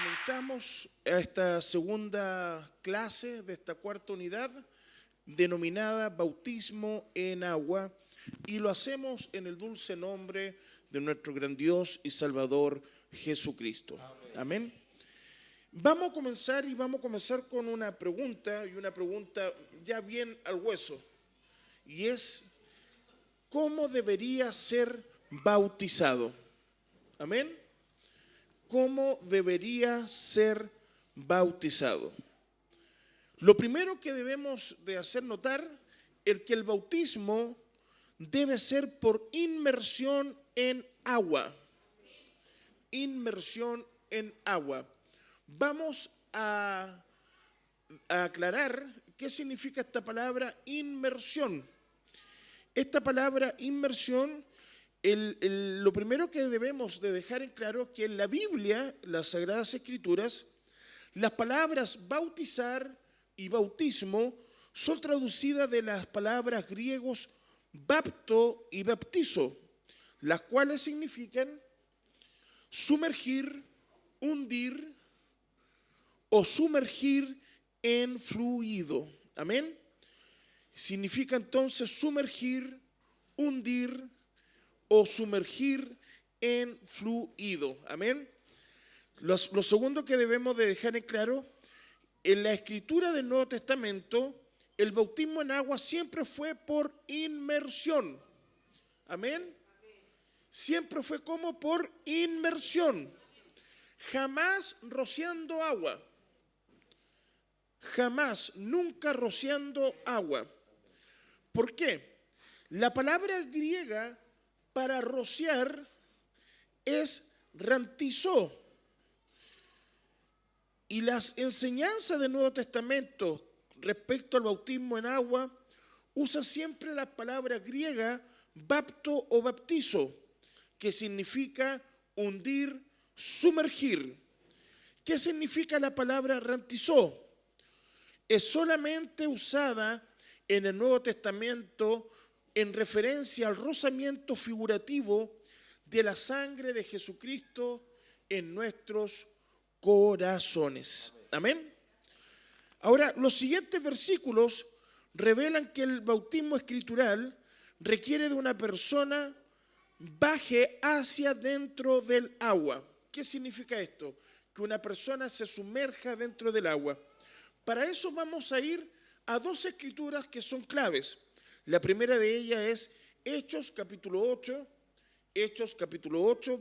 comenzamos esta segunda clase de esta cuarta unidad denominada Bautismo en Agua, y lo hacemos en el dulce nombre de nuestro gran Dios y Salvador Jesucristo. Amén. Vamos a comenzar con una pregunta, y una pregunta ya bien al hueso, y es: ¿cómo debería ser bautizado? Amén. ¿Cómo debería ser bautizado? Lo primero que debemos de hacer notar es que el bautismo debe ser por inmersión en agua. Inmersión en agua. Vamos a aclarar qué significa esta palabra inmersión. Esta palabra inmersión, lo primero que debemos de dejar en claro es que en la Biblia, las Sagradas Escrituras, las palabras bautizar y bautismo son traducidas de las palabras griegos bapto y baptizo, las cuales significan sumergir, hundir o sumergir en fluido. Amén. Significa entonces sumergir, hundir o sumergir en fluido. Amén. Lo segundo que debemos de dejar en claro: en la escritura del Nuevo Testamento, el bautismo en agua siempre fue por inmersión. Amén. Siempre fue como por inmersión. Jamás rociando agua. Jamás, nunca rociando agua. ¿Por qué? La palabra griega para rociar es rantizó. Y las enseñanzas del Nuevo Testamento respecto al bautismo en agua usa siempre la palabra griega bapto o baptizo, que significa hundir, sumergir. ¿Qué significa la palabra rantizó? Es solamente usada en el Nuevo Testamento en referencia al rozamiento figurativo de la sangre de Jesucristo en nuestros corazones. Amén. Ahora, los siguientes versículos revelan que el bautismo escritural requiere de una persona baje hacia dentro del agua. ¿Qué significa esto? Que una persona se sumerja dentro del agua. Para eso vamos a ir a dos escrituras que son claves. La primera de ellas es Hechos capítulo 8,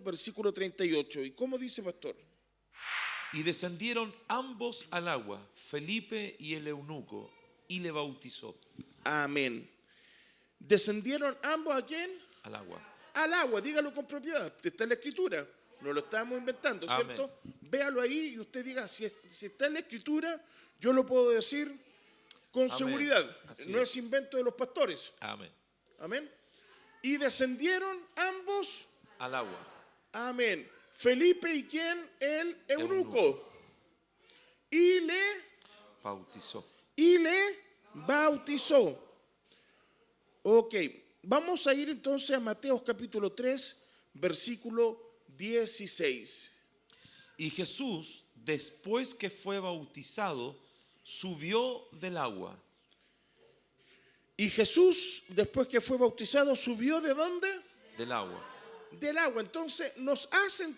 versículo 38. ¿Y cómo dice, pastor? Y descendieron ambos al agua, Felipe y el eunuco, y le bautizó. Amén. ¿Descendieron ambos a quién? Al agua. Al agua, dígalo con propiedad. Está en la escritura, no lo estamos inventando, ¿cierto? Amén. Véalo ahí y usted diga, si está en la escritura, yo lo puedo decir con Amén. Seguridad. Así no es invento de los pastores. Amén. Amén. Y descendieron ambos al agua. Amén. Felipe y quién? El eunuco. Y le bautizó. Ok, vamos a ir entonces a Mateo capítulo 3, versículo 16. Y Jesús, después que fue bautizado, subió del agua. Y Jesús, después que fue bautizado, ¿subió de dónde? Del agua. Del agua. Entonces, nos hace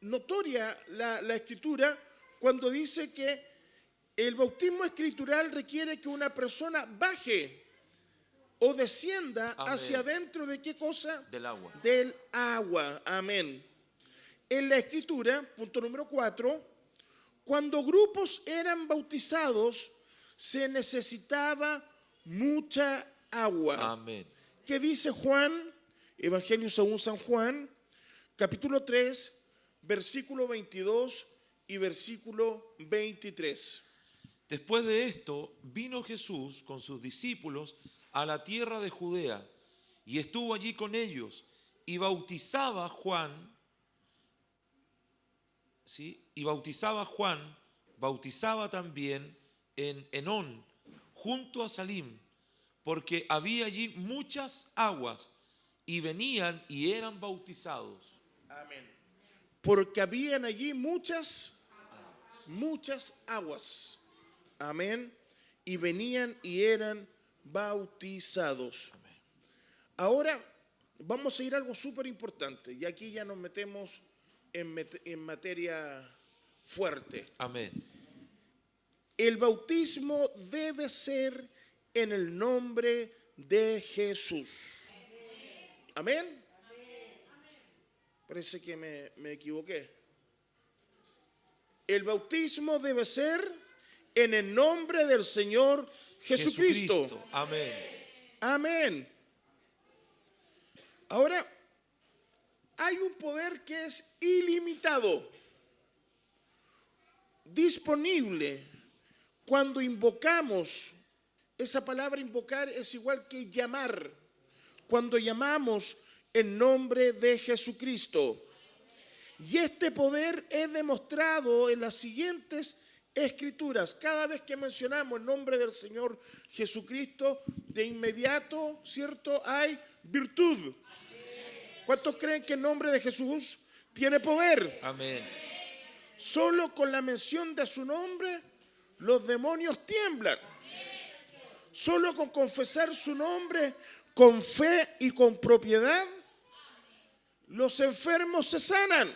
notoria la escritura cuando dice que el bautismo escritural requiere que una persona baje o descienda Amén. Hacia adentro de ¿qué cosa? Del agua. Del agua. Amén. En la escritura, punto número 4, cuando grupos eran bautizados, se necesitaba mucha agua. Amén. ¿Qué dice Juan? Evangelio según San Juan, capítulo 3, versículo 22 y versículo 23. Después de esto, vino Jesús con sus discípulos a la tierra de Judea y estuvo allí con ellos y bautizaba Juan, ¿sí? Y bautizaba Juan, bautizaba también en Enón, junto a Salim, porque había allí muchas aguas y venían y eran bautizados. Amén. porque habían allí muchas aguas. Amén. Y venían y eran bautizados. Ahora vamos a ir a algo súper importante. Y aquí ya nos metemos en materia fuerte. Amén. El bautismo debe ser en el nombre de Jesús. Amén. Parece que me equivoqué. El bautismo debe ser en el nombre del Señor Jesucristo. Amén. Amén. Ahora, hay un poder que es ilimitado, disponible cuando invocamos. Esa palabra invocar es igual que llamar. Cuando llamamos en nombre de Jesucristo. Y este poder es demostrado en las siguientes escrituras. Cada vez que mencionamos el nombre del Señor Jesucristo, de inmediato, ¿cierto?, hay virtud. ¿Cuántos creen que el nombre de Jesús tiene poder? Amén. Solo con la mención de su nombre, los demonios tiemblan. Solo con confesar su nombre con fe y con propiedad, los enfermos se sanan.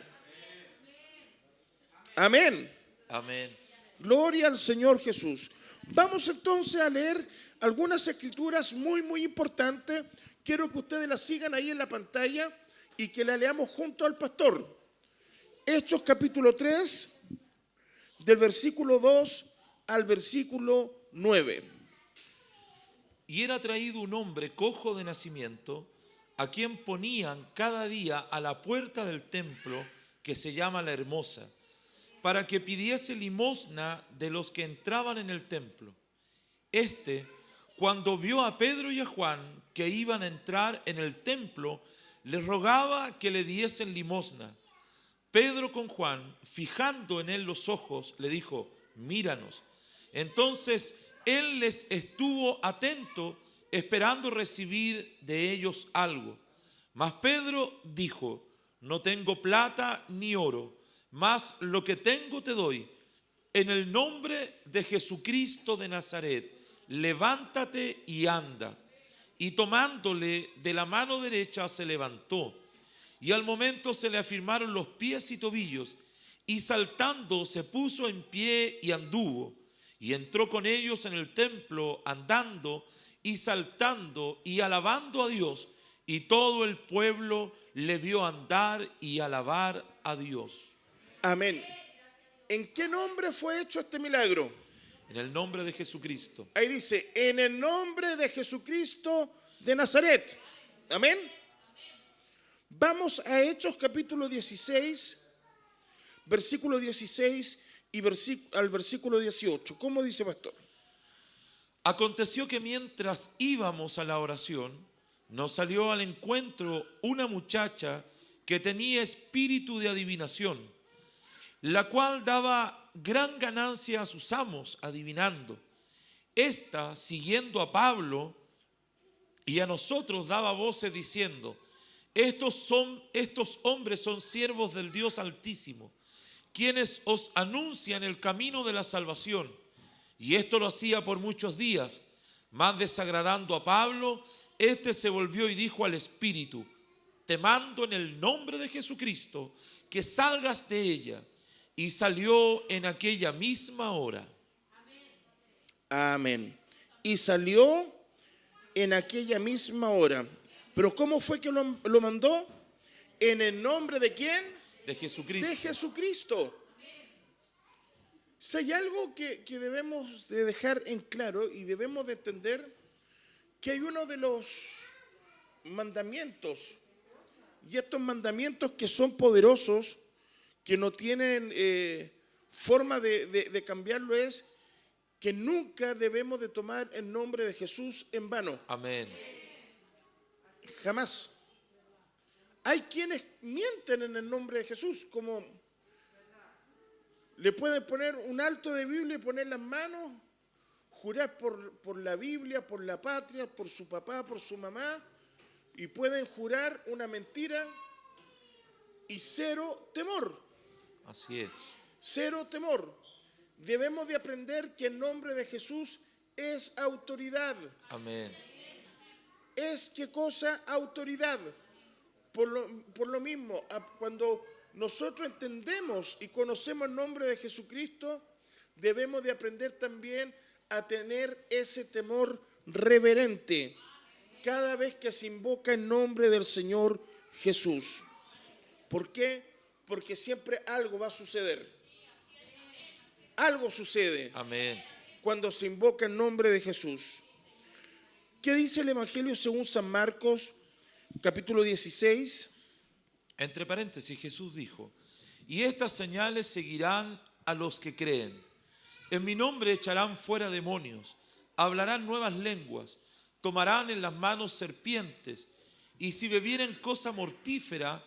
Amén. Amén. Gloria al Señor Jesús. Vamos entonces a leer algunas escrituras muy importantes. Quiero que ustedes las sigan ahí en la pantalla y que la leamos junto al pastor. Hechos capítulo 3, del versículo 2 al versículo 9. Y era traído un hombre cojo de nacimiento, a quien ponían cada día a la puerta del templo, que se llama La Hermosa, para que pidiese limosna de los que entraban en el templo. Este, cuando vio a Pedro y a Juan que iban a entrar en el templo, les rogaba que le diesen limosna. Pedro con Juan, fijando en él los ojos, le dijo: míranos. Entonces él les estuvo atento, esperando recibir de ellos algo. Mas Pedro dijo: no tengo plata ni oro, mas lo que tengo te doy. En el nombre de Jesucristo de Nazaret, levántate y anda. Y tomándole de la mano derecha se levantó. Y al momento se le afirmaron los pies y tobillos, y saltando se puso en pie y anduvo. Y entró con ellos en el templo, andando y saltando y alabando a Dios. Y todo el pueblo le vio andar y alabar a Dios. Amén. ¿En qué nombre fue hecho este milagro? En el nombre de Jesucristo. Ahí dice, en el nombre de Jesucristo de Nazaret. Amén. Vamos a Hechos capítulo 16, versículo 16 y al versículo 18. ¿Cómo dice, pastor? Aconteció que mientras íbamos a la oración, nos salió al encuentro una muchacha que tenía espíritu de adivinación, la cual daba gran ganancia a sus amos adivinando. Esta, siguiendo a Pablo y a nosotros, daba voces diciendo: estos hombres son siervos del Dios Altísimo, quienes os anuncian el camino de la salvación. Y esto lo hacía por muchos días. Mas desagradando a Pablo, este se volvió y dijo al espíritu: te mando en el nombre de Jesucristo que salgas de ella. Y salió en aquella misma hora. Amén. Y salió en aquella misma hora. Pero ¿cómo fue que lo mandó? ¿En el nombre de quién? De Jesucristo. De Jesucristo. Si hay algo que debemos de dejar en claro y debemos de entender, que hay uno de los mandamientos, y estos mandamientos que son poderosos, que no tienen forma de cambiarlo, es que nunca debemos de tomar el nombre de Jesús en vano. Amén. Jamás. Hay quienes mienten en el nombre de Jesús, como le pueden poner un alto de Biblia y poner las manos, jurar por la Biblia, por la patria, por su papá, por su mamá, y pueden jurar una mentira y cero temor. Así es. Cero temor. Debemos de aprender que el nombre de Jesús es autoridad. Amén. ¿Es qué cosa? Autoridad. Por lo mismo, cuando nosotros entendemos y conocemos el nombre de Jesucristo, debemos de aprender también a tener ese temor reverente cada vez que se invoca el nombre del Señor Jesús. ¿Por qué? Porque siempre algo va a suceder. Algo sucede. Amén. Cuando se invoca el nombre de Jesús. ¿Qué dice el Evangelio según San Marcos, capítulo 16? Entre paréntesis, Jesús dijo: y estas señales seguirán a los que creen. En mi nombre echarán fuera demonios, hablarán nuevas lenguas, tomarán en las manos serpientes, y si bebieren cosa mortífera,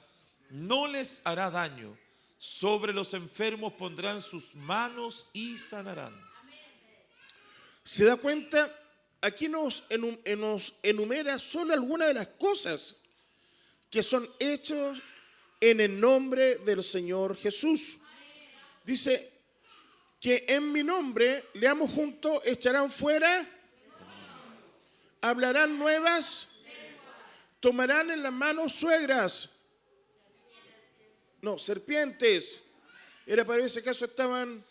no les hará daño. Sobre los enfermos pondrán sus manos y sanarán. ¿Se da cuenta? Aquí nos enumera solo algunas de las cosas que son hechas en el nombre del Señor Jesús. Dice que en mi nombre, leamos juntos, echarán fuera, hablarán nuevas, tomarán en las manos serpientes. Era para ese caso estaban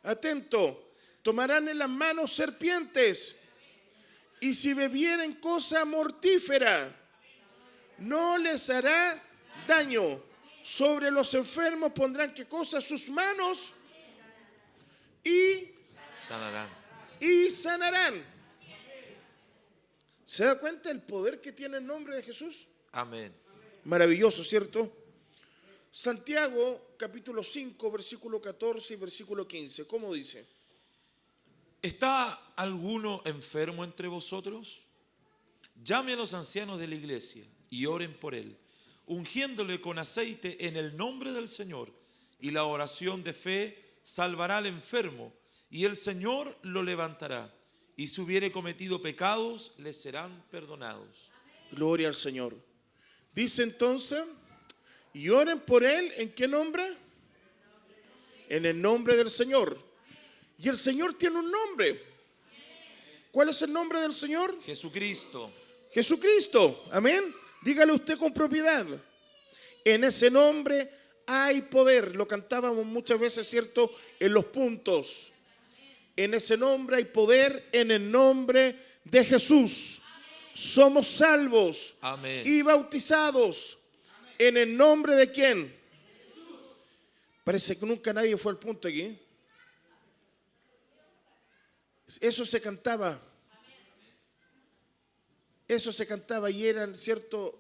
atentos. Tomarán en las manos serpientes, y si bebieren cosa mortífera, no les hará daño. Sobre los enfermos pondrán ¿qué cosa? Sus manos y sanarán. ¿Se da cuenta del poder que tiene el nombre de Jesús? Amén. Maravilloso, ¿cierto? Santiago, capítulo 5, versículo 14 y versículo 15. ¿Cómo dice? ¿Está alguno enfermo entre vosotros? Llame a los ancianos de la iglesia y oren por él, ungiéndole con aceite en el nombre del Señor. Y la oración de fe salvará al enfermo, y el Señor lo levantará. Y si hubiere cometido pecados, le serán perdonados. Gloria al Señor. Dice entonces, y oren por él, ¿en qué nombre? En el nombre del Señor. Y el Señor tiene un nombre. ¿Cuál es el nombre del Señor? Jesucristo. Jesucristo. Amén. Dígale usted con propiedad. En ese nombre hay poder. Lo cantábamos muchas veces, ¿cierto? En los puntos. En ese nombre hay poder, en el nombre de Jesús. Somos salvos. Amén. Y bautizados. ¿En el nombre de quién? Parece que nunca nadie fue al punto aquí. Eso se cantaba. Eso se cantaba y eran ciertos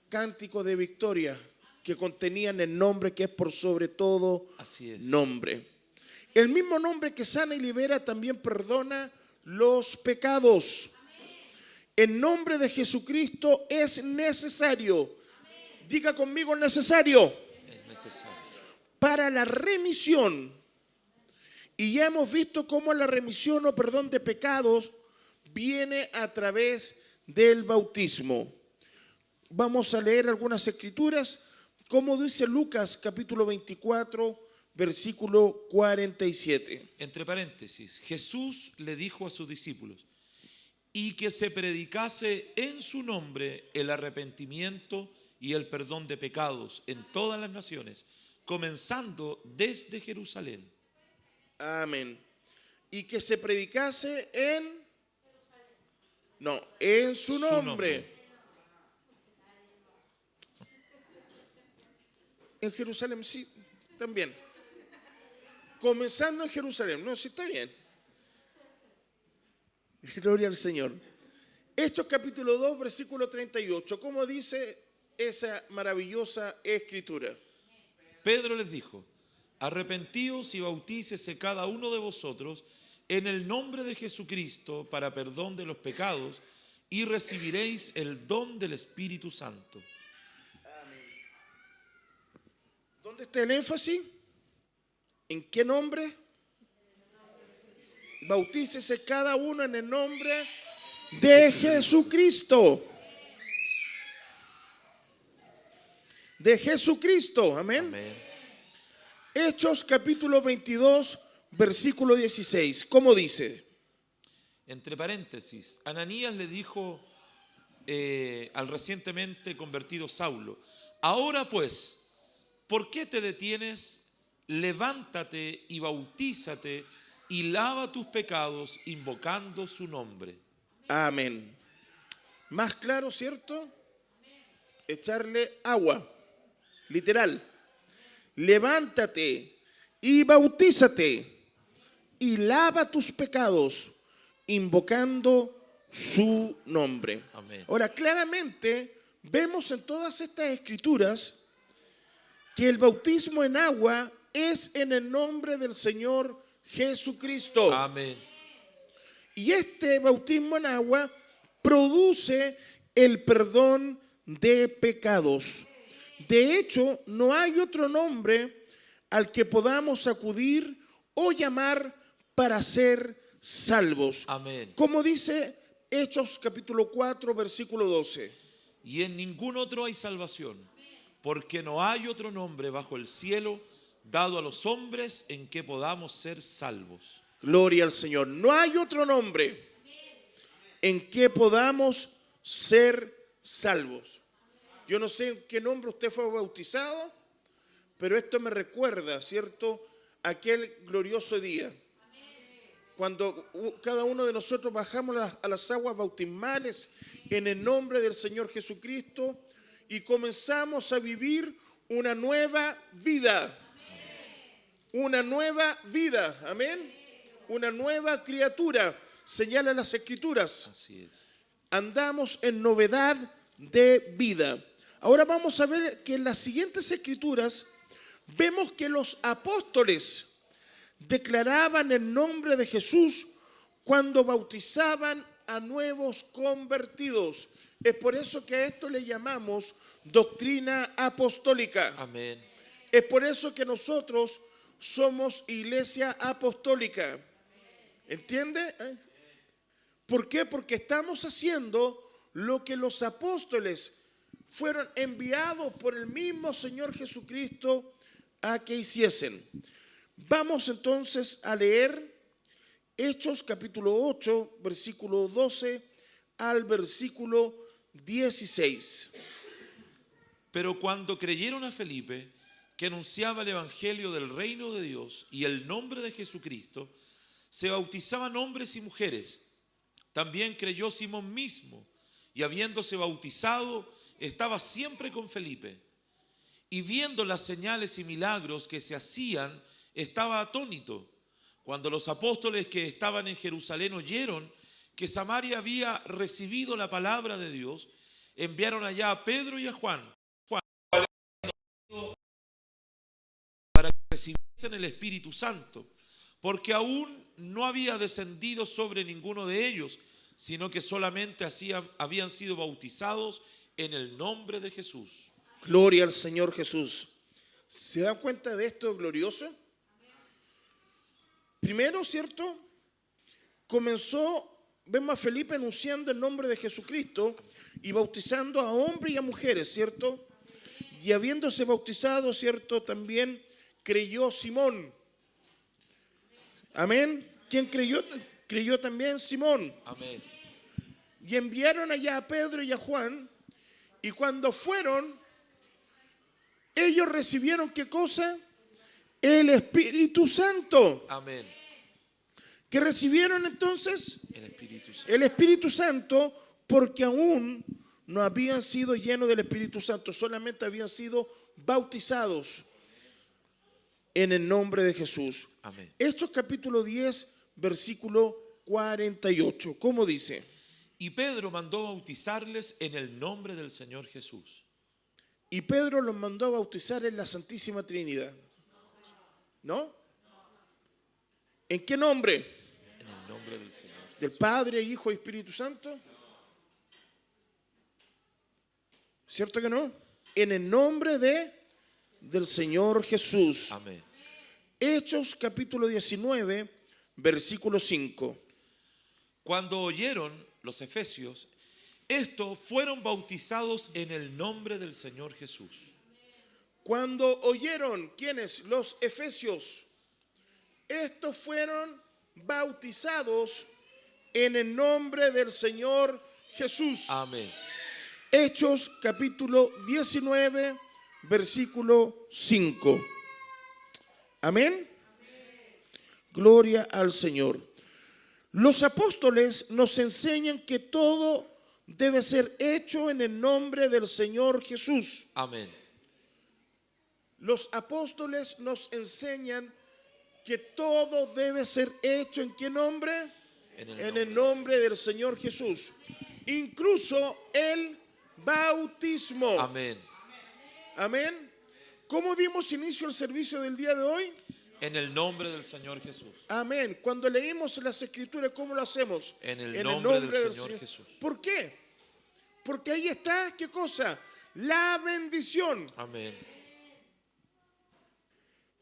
cánticos de victoria que contenían el nombre que es por sobre todo nombre. El mismo nombre que sana y libera también perdona los pecados. El nombre de Jesucristo es necesario. Diga conmigo, necesario. Es necesario. Para la remisión. Y ya hemos visto cómo la remisión o perdón de pecados viene a través del bautismo. Vamos a leer algunas escrituras, como dice Lucas capítulo 24, versículo 47. Entre paréntesis, Jesús le dijo a sus discípulos: y que se predicase en su nombre el arrepentimiento y el perdón de pecados en todas las naciones, comenzando desde Jerusalén. Amén. Y que se predicase en su nombre. En Jerusalén, sí, también. Comenzando en Jerusalén, no, sí está bien. Gloria al Señor. Hechos capítulo 2, versículo 38. ¿Cómo dice esa maravillosa escritura? Pedro les dijo: arrepentíos y bautícese cada uno de vosotros en el nombre de Jesucristo para perdón de los pecados, y recibiréis el don del Espíritu Santo. Amén. ¿Dónde está el énfasis? ¿En qué nombre? Bautícese cada uno en el nombre de Jesucristo. de Jesucristo. Amén. Amén. Hechos capítulo 22, versículo 16. ¿Cómo dice? Entre paréntesis, Ananías le dijo al recientemente convertido Saulo: ahora pues, ¿por qué te detienes? Levántate y bautízate y lava tus pecados invocando su nombre. Amén. Más claro, ¿cierto? Echarle agua, literal. Levántate y bautízate y lava tus pecados invocando su nombre. Amén. Ahora, claramente vemos en todas estas escrituras que el bautismo en agua es en el nombre del Señor Jesucristo. Amén. Y este bautismo en agua produce el perdón de pecados. De hecho, no hay otro nombre al que podamos acudir o llamar para ser salvos. Amén. Como dice Hechos capítulo 4, versículo 12. Y en ningún otro hay salvación, porque no hay otro nombre bajo el cielo dado a los hombres en que podamos ser salvos. Gloria al Señor. No hay otro nombre en que podamos ser salvos. Yo no sé en qué nombre usted fue bautizado, pero esto me recuerda, ¿cierto?, aquel glorioso día, cuando cada uno de nosotros bajamos a las aguas bautismales en el nombre del Señor Jesucristo y comenzamos a vivir una nueva vida. Una nueva vida, amén. Una nueva criatura, señalan las Escrituras. Así es. Andamos en novedad de vida. Ahora vamos a ver que en las siguientes Escrituras vemos que los apóstoles declaraban el nombre de Jesús cuando bautizaban a nuevos convertidos. Es por eso que a esto le llamamos doctrina apostólica. Amén. Es por eso que nosotros somos iglesia apostólica. ¿Entiende? ¿Por qué? Porque estamos haciendo lo que los apóstoles fueron enviados por el mismo Señor Jesucristo a que hiciesen. Vamos entonces a leer Hechos capítulo 8, versículo 12 al versículo 16. Pero cuando creyeron a Felipe, que anunciaba el evangelio del reino de Dios y el nombre de Jesucristo, se bautizaban hombres y mujeres. También creyó Simón mismo, y habiéndose bautizado, estaba siempre con Felipe. Y viendo las señales y milagros que se hacían, estaba atónito. Cuando los apóstoles que estaban en Jerusalén oyeron que Samaria había recibido la palabra de Dios, enviaron allá a Pedro y a Juan para que recibiesen el Espíritu Santo, porque aún no había descendido sobre ninguno de ellos, sino que solamente habían sido bautizados en el nombre de Jesús. Gloria al Señor Jesús. ¿Se da cuenta de esto glorioso? Primero, ¿cierto? Vemos a Felipe anunciando el nombre de Jesucristo y bautizando a hombres y a mujeres, ¿cierto? Y habiéndose bautizado, ¿cierto? También creyó Simón. Amén. ¿Quién creyó? Creyó también Simón. Amén. Y enviaron allá a Pedro y a Juan. Y cuando fueron, ellos recibieron ¿qué cosa? El Espíritu Santo. Amén. ¿Qué recibieron entonces? El Espíritu Santo. El Espíritu Santo, porque aún no habían sido llenos del Espíritu Santo, solamente habían sido bautizados en el nombre de Jesús. Amén. Hechos capítulo 10, versículo 48. ¿Cómo dice? Y Pedro mandó bautizarles en el nombre del Señor Jesús. Y Pedro los mandó a bautizar en la Santísima Trinidad. ¿No? ¿En qué nombre? En el nombre del Señor. ¿Del Padre, Hijo y Espíritu Santo? ¿Cierto que no? En el nombre del Señor Jesús. Amén. Hechos capítulo 19, versículo 5. Cuando oyeron los efesios, estos fueron bautizados en el nombre del Señor Jesús. Cuando oyeron, ¿quiénes? Los efesios. Estos fueron bautizados en el nombre del Señor Jesús. Amén. Hechos capítulo 19, versículo 5. Amén. Gloria al Señor. Los apóstoles nos enseñan que todo debe ser hecho en el nombre del Señor Jesús. Amén. Los apóstoles nos enseñan que todo debe ser hecho ¿en qué nombre? En el nombre del Señor Jesús. Incluso el bautismo. Amén. Amén. ¿Cómo dimos inicio al servicio del día de hoy? En el nombre del Señor Jesús. Amén. Cuando leímos las Escrituras, ¿cómo lo hacemos? En el nombre del Señor Jesús. ¿Por qué? Porque ahí está, ¿qué cosa? La bendición. Amén.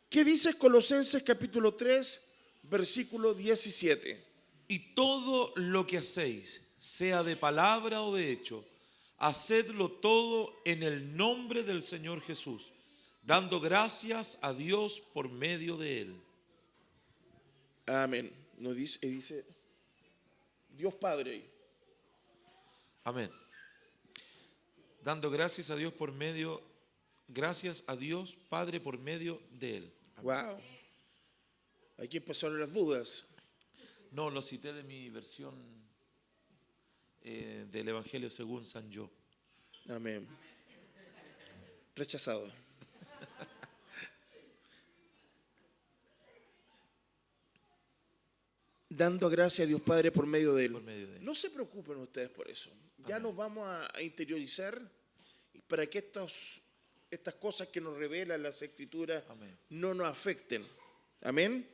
¿Qué dice Colosenses capítulo 3, versículo 17? Y todo lo que hacéis, sea de palabra o de hecho, hacedlo todo en el nombre del Señor Jesús, dando gracias a Dios por medio de Él. Amén. Nos dice Dios Padre. Amén. Dando gracias a Dios gracias a Dios Padre por medio de Él. Amén. Wow. Aquí empezaron las dudas. No, lo cité de mi versión del Evangelio según San Yo. Amén. Rechazado. Dando gracias a Dios Padre por medio de Él. Por medio de Él. No se preocupen ustedes por eso. Ya Amén. nos vamos a interiorizar para que estas cosas que nos revelan las Escrituras Amén. no nos afecten. Amén.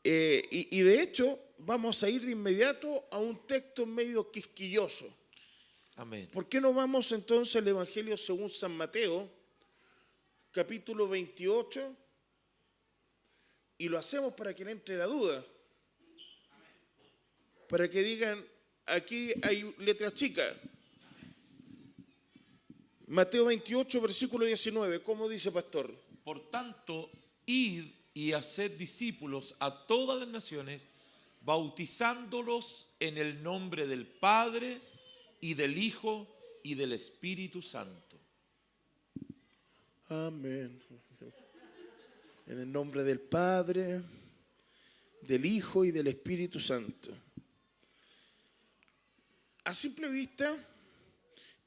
Y de hecho vamos a ir de inmediato a un texto medio quisquilloso. Amén. ¿Por qué no vamos entonces al Evangelio según San Mateo, capítulo 28, y lo hacemos para que no entre la duda? Para que digan, aquí hay letras chicas. Mateo 28, versículo 19, ¿cómo dice, pastor? Por tanto, id y haced discípulos a todas las naciones, bautizándolos en el nombre del Padre y del Hijo y del Espíritu Santo. Amén. En el nombre del Padre, del Hijo y del Espíritu Santo. A simple vista,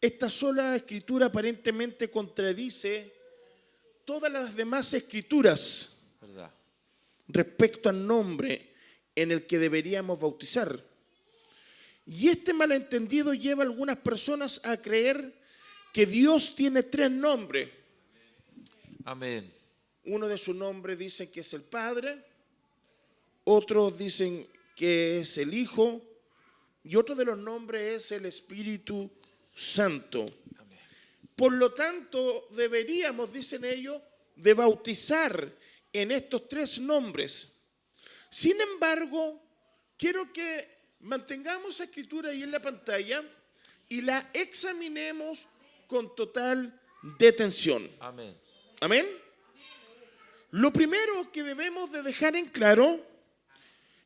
esta sola escritura aparentemente contradice todas las demás escrituras ¿Verdad? respecto al nombre en el que deberíamos bautizar. Y este malentendido lleva a algunas personas a creer que Dios tiene tres nombres. Amén. Uno de sus nombres dicen que es el Padre, otros dicen que es el Hijo, y otro de los nombres es el Espíritu Santo. Amén. Por lo tanto, deberíamos, dicen ellos, de bautizar en estos tres nombres. Sin embargo, quiero que mantengamos la escritura ahí en la pantalla y la examinemos con total detención. Amén. Amén. Lo primero que debemos de dejar en claro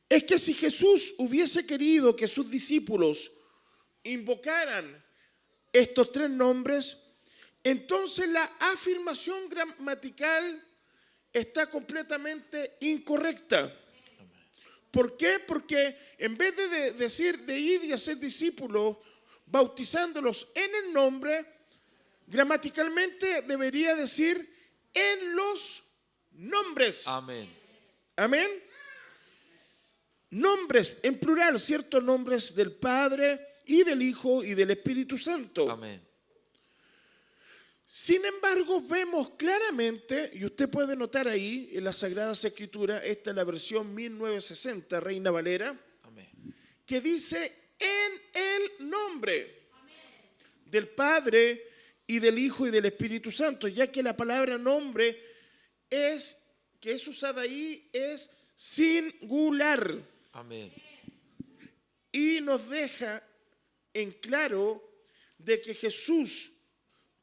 es que si Jesús hubiese querido que sus discípulos invocaran estos tres nombres, entonces la afirmación gramatical está completamente incorrecta. ¿Por qué? Porque en vez de decir de ir y hacer discípulos, bautizándolos en el nombre, gramaticalmente debería decir en los nombres. Amén. Amén. Nombres en plural, ¿cierto? Nombres del Padre y del Hijo y del Espíritu Santo. Amén. Sin embargo, vemos claramente, y usted puede notar ahí en las Sagradas Escrituras, esta es la versión 1960, Reina Valera, Amén. que dice en el nombre del Padre y del Hijo y del Espíritu Santo, ya que la palabra nombre que es usada ahí es singular. Amén. Y nos deja en claro de que Jesús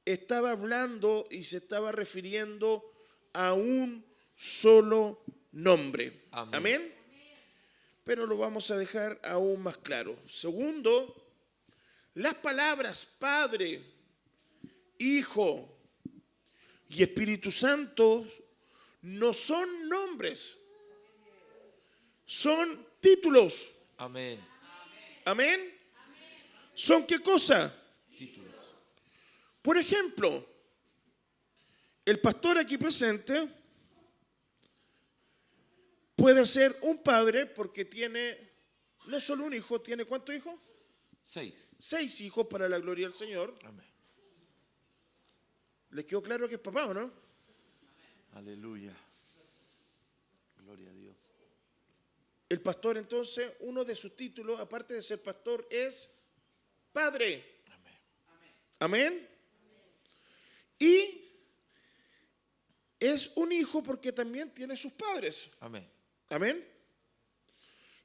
estaba hablando y se estaba refiriendo a un solo nombre. Amén. Amén. Pero lo vamos a dejar aún más claro. Segundo, las palabras Padre, Hijo y Espíritu Santo no son nombres, son títulos. Amén. Amén. ¿Son qué cosa? Títulos. Por ejemplo, el pastor aquí presente puede ser un padre porque tiene no solo un hijo, ¿tiene cuántos hijos? 6. 6 hijos para la gloria del Señor. Amén. ¿Les quedó claro que es papá o no? Aleluya. Gloria a Dios. El pastor entonces, uno de sus títulos, aparte de ser pastor, es padre. Amén. Amén. Y es un hijo porque también tiene sus padres. Amén. Amén.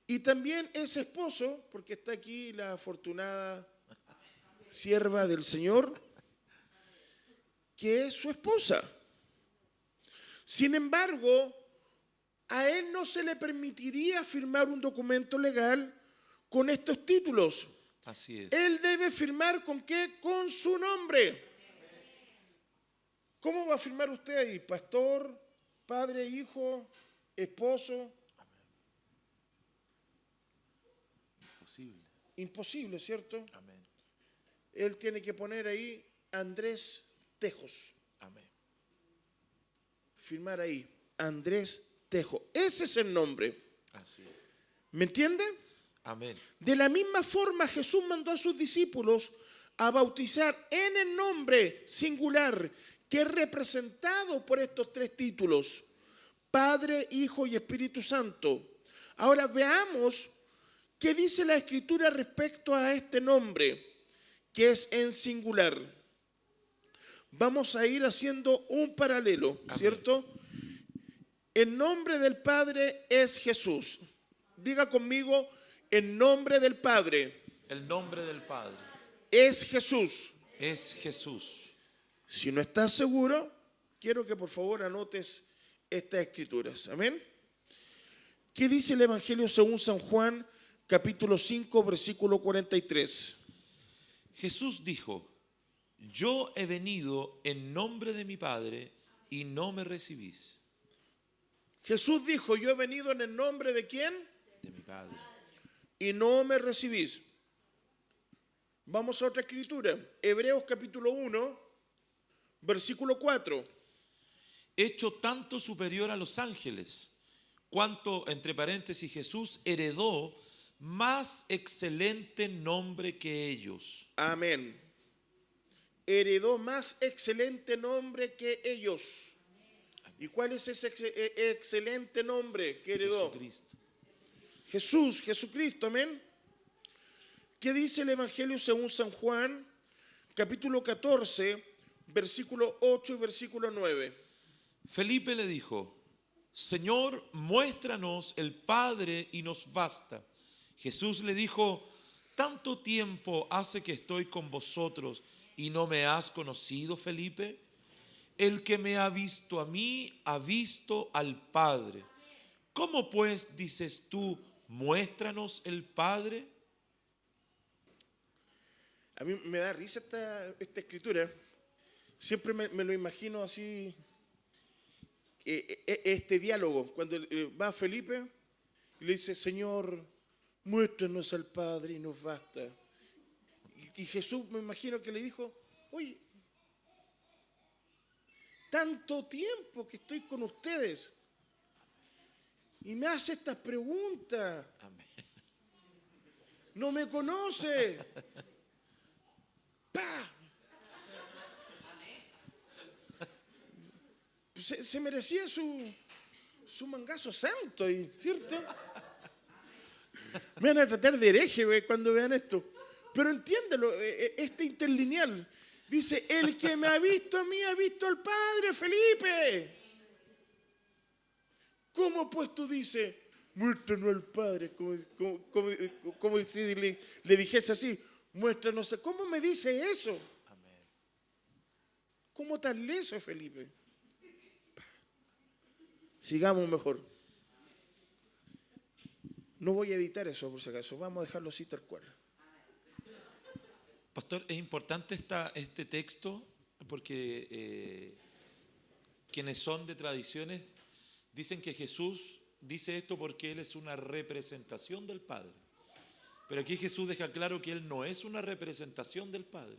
Y también es esposo porque está aquí la afortunada sierva del Señor, que es su esposa. Sin embargo, a él no se le permitiría firmar un documento legal con estos títulos. Así es. Él debe firmar ¿con qué? Con su nombre. ¿Cómo va a firmar usted ahí? Pastor, padre, hijo, esposo. Imposible. Imposible, ¿cierto? Amén. Él tiene que poner ahí Andrés Tejos. Amén. Firmar ahí, Andrés Tejo. Ese es el nombre. Así es. ¿Me entiende? Amén. De la misma forma, Jesús mandó a sus discípulos a bautizar en el nombre singular que es representado por estos 3 títulos: Padre, Hijo y Espíritu Santo. Ahora veamos qué dice la Escritura respecto a este nombre, que es en singular. Vamos a ir haciendo un paralelo, ¿cierto? El nombre del Padre es Jesús. Diga conmigo, el nombre del Padre El nombre del Padre es Jesús. es Jesús. Si no estás seguro, quiero que por favor anotes estas escrituras. Amén. ¿Qué dice el Evangelio según San Juan, capítulo 5, versículo 43? Jesús dijo: yo he venido en nombre de mi Padre y no me recibís. Jesús dijo, yo he venido en el nombre de ¿quién? De mi Padre. Y no me recibís. Vamos a otra escritura. Hebreos capítulo 1, versículo 4. Hecho tanto superior a los ángeles, cuanto, entre paréntesis, Jesús heredó más excelente nombre que ellos. Amén. Heredó más excelente nombre que ellos. ¿Y cuál es ese excelente nombre que heredó? Jesucristo. Jesús, Jesucristo, amén. ¿Qué dice el Evangelio según San Juan, capítulo 14, versículo 8 y versículo 9? Felipe le dijo: Señor, muéstranos el Padre y nos basta. Jesús le dijo: ¿tanto tiempo hace que estoy con vosotros y no me has conocido, Felipe? El que me ha visto a mí, ha visto al Padre. ¿Cómo pues dices tú, muéstranos el Padre? A mí me da risa esta escritura. Siempre me lo imagino así, este diálogo, cuando va Felipe y le dice, Señor, muéstranos al Padre y nos basta. Y Jesús, me imagino que le dijo, oye, tanto tiempo que estoy con ustedes y me hace estas preguntas. Amén. No me conoce. ¡Pah! Se merecía su mangazo santo, ¿cierto? Me van a tratar de hereje cuando vean esto. Pero entiéndelo, este interlineal dice, el que me ha visto a mí ha visto al Padre, Felipe. ¿Cómo pues tú dices, muéstranos al Padre? Como si le dijese así, muéstranos. ¿Cómo me dice eso? Amén. ¿Cómo tan leso, Felipe? Sigamos mejor. No voy a editar eso por si acaso. Vamos a dejarlo así tal cual. Pastor, es importante este texto porque quienes son de tradiciones dicen que Jesús dice esto porque Él es una representación del Padre. Pero aquí Jesús deja claro que Él no es una representación del Padre.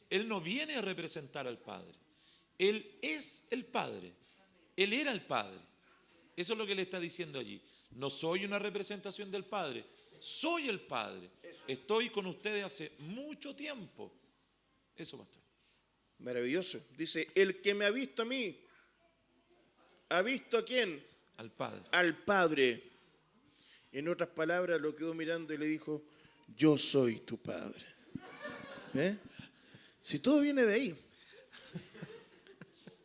Él no viene a representar al Padre. Él es el Padre. Él era el Padre. Eso es lo que le está diciendo allí. No soy una representación del Padre, soy el Padre. Estoy con ustedes hace mucho tiempo. Eso, pastor. Maravilloso. Dice, el que me ha visto a mí, ¿ha visto a quién? Al Padre. Al Padre. En otras palabras, lo quedó mirando y le dijo, yo soy tu Padre. Si todo viene de ahí.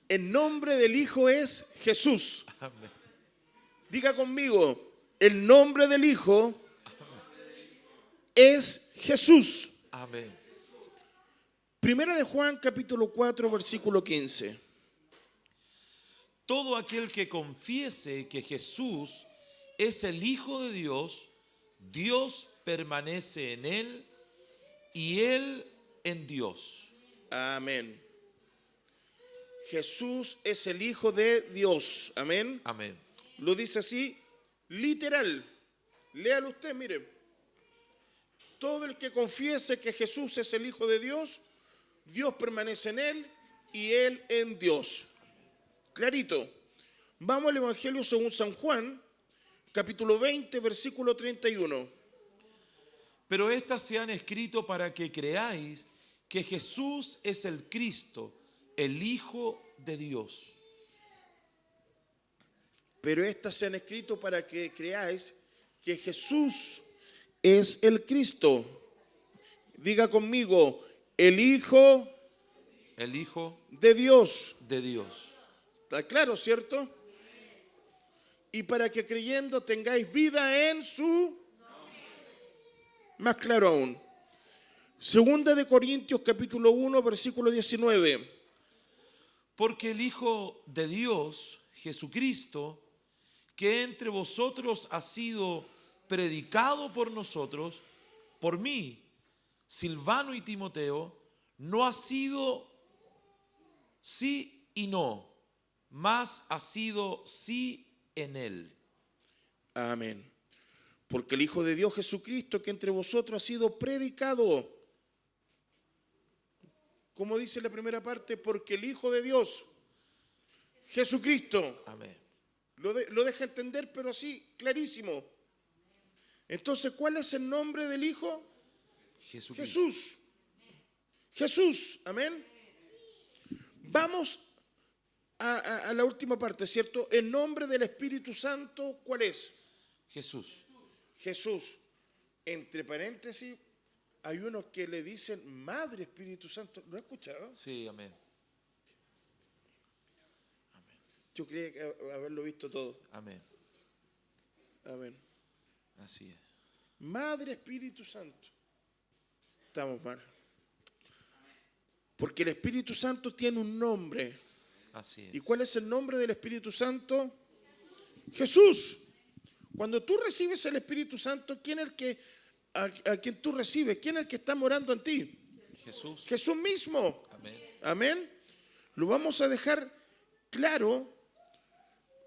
El nombre del Hijo es Jesús. Amén. Diga conmigo, el nombre del Hijo es Jesús. Amén. Primera de Juan, capítulo 4, versículo 15. Todo aquel que confiese que Jesús es el Hijo de Dios, Dios permanece en él y él en Dios. Amén. Jesús es el Hijo de Dios. Amén. Amén. Lo dice así, literal. Léalo usted, mire. Todo el que confiese que Jesús es el Hijo de Dios, Dios permanece en él y él en Dios. Clarito. Vamos al Evangelio según San Juan, capítulo 20, versículo 31. Pero estas se han escrito para que creáis que Jesús es el Cristo, el Hijo de Dios. Pero estas se han escrito para que creáis que Jesús es el Cristo. Diga conmigo, el Hijo de Dios. De Dios. ¿Está claro, cierto? Y para que creyendo tengáis vida en su nombre. Más claro aún. Segunda de Corintios capítulo 1, versículo 19. Porque el Hijo de Dios, Jesucristo, que entre vosotros ha sido predicado por nosotros, por mí, Silvano y Timoteo, no ha sido sí y no, mas ha sido sí en él. Amén. Porque el Hijo de Dios Jesucristo que entre vosotros ha sido predicado. Como dice la primera parte, porque el Hijo de Dios Jesucristo. Amén. Lo deja entender, pero así, clarísimo. Entonces, ¿cuál es el nombre del Hijo? Jesucristo. Jesús. Jesús. Amén. Vamos a la última parte, ¿cierto? El nombre del Espíritu Santo, ¿cuál es? Jesús. Jesús. Entre paréntesis, hay unos que le dicen Madre Espíritu Santo. ¿Lo has escuchado? Sí, amén. Yo creía que haberlo visto todo. Amén. Amén. Así es. Madre Espíritu Santo. Estamos mal. Porque el Espíritu Santo tiene un nombre. Así es. ¿Y cuál es el nombre del Espíritu Santo? Jesús. Cuando tú recibes el Espíritu Santo, ¿quién es el que a quien tú recibes? ¿Quién es el que está morando en ti? Jesús. Jesús mismo. Amén. Amén. Lo vamos a dejar claro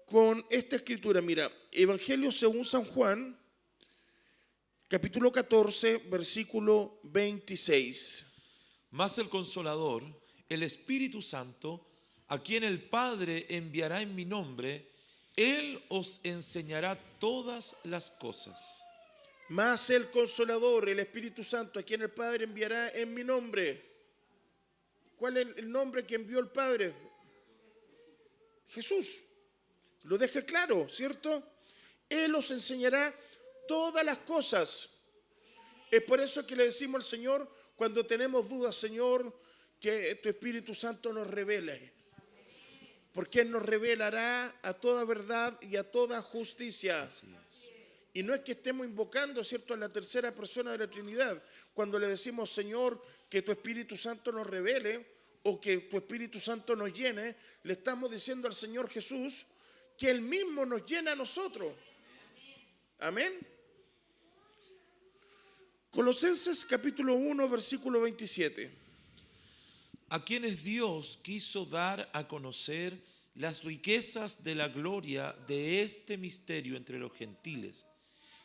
con esta escritura. Mira, Evangelio según San Juan, capítulo 14, versículo 26. Mas el Consolador, el Espíritu Santo, a quien el Padre enviará en mi nombre, Él os enseñará todas las cosas. Mas el Consolador, el Espíritu Santo, a quien el Padre enviará en mi nombre. ¿Cuál es el nombre que envió el Padre? Jesús. Lo deja claro, ¿cierto? Él os enseñará todas las cosas. Es por eso que le decimos al Señor, cuando tenemos dudas, Señor, que tu Espíritu Santo nos revele. Porque Él nos revelará a toda verdad y a toda justicia. Y no es que estemos invocando, ¿cierto?, a la tercera persona de la Trinidad. Cuando le decimos, Señor, que tu Espíritu Santo nos revele, o que tu Espíritu Santo nos llene, le estamos diciendo al Señor Jesús que Él mismo nos llena a nosotros. Amén. Colosenses capítulo 1, versículo 27. A quienes Dios quiso dar a conocer las riquezas de la gloria de este misterio entre los gentiles,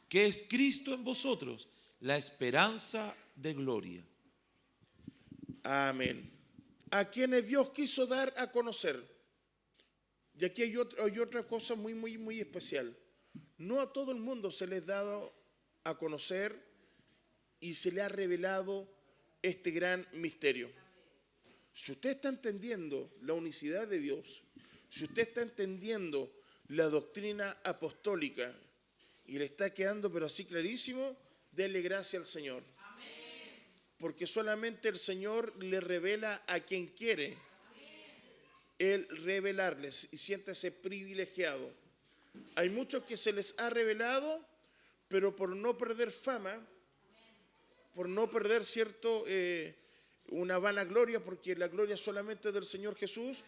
que es Cristo en vosotros, la esperanza de gloria. Amén. A quienes Dios quiso dar a conocer. Y aquí hay otra cosa muy especial. No a todo el mundo se les ha dado a conocer y se le ha revelado este gran misterio. Si usted está entendiendo la unicidad de Dios, si usted está entendiendo la doctrina apostólica y le está quedando pero así clarísimo, dele gracias al Señor. Porque solamente el Señor le revela a quien quiere Él revelarles, y siéntese privilegiado. Hay muchos que se les ha revelado, pero por no perder fama, por no perder una vanagloria, porque la gloria solamente del Señor Jesús,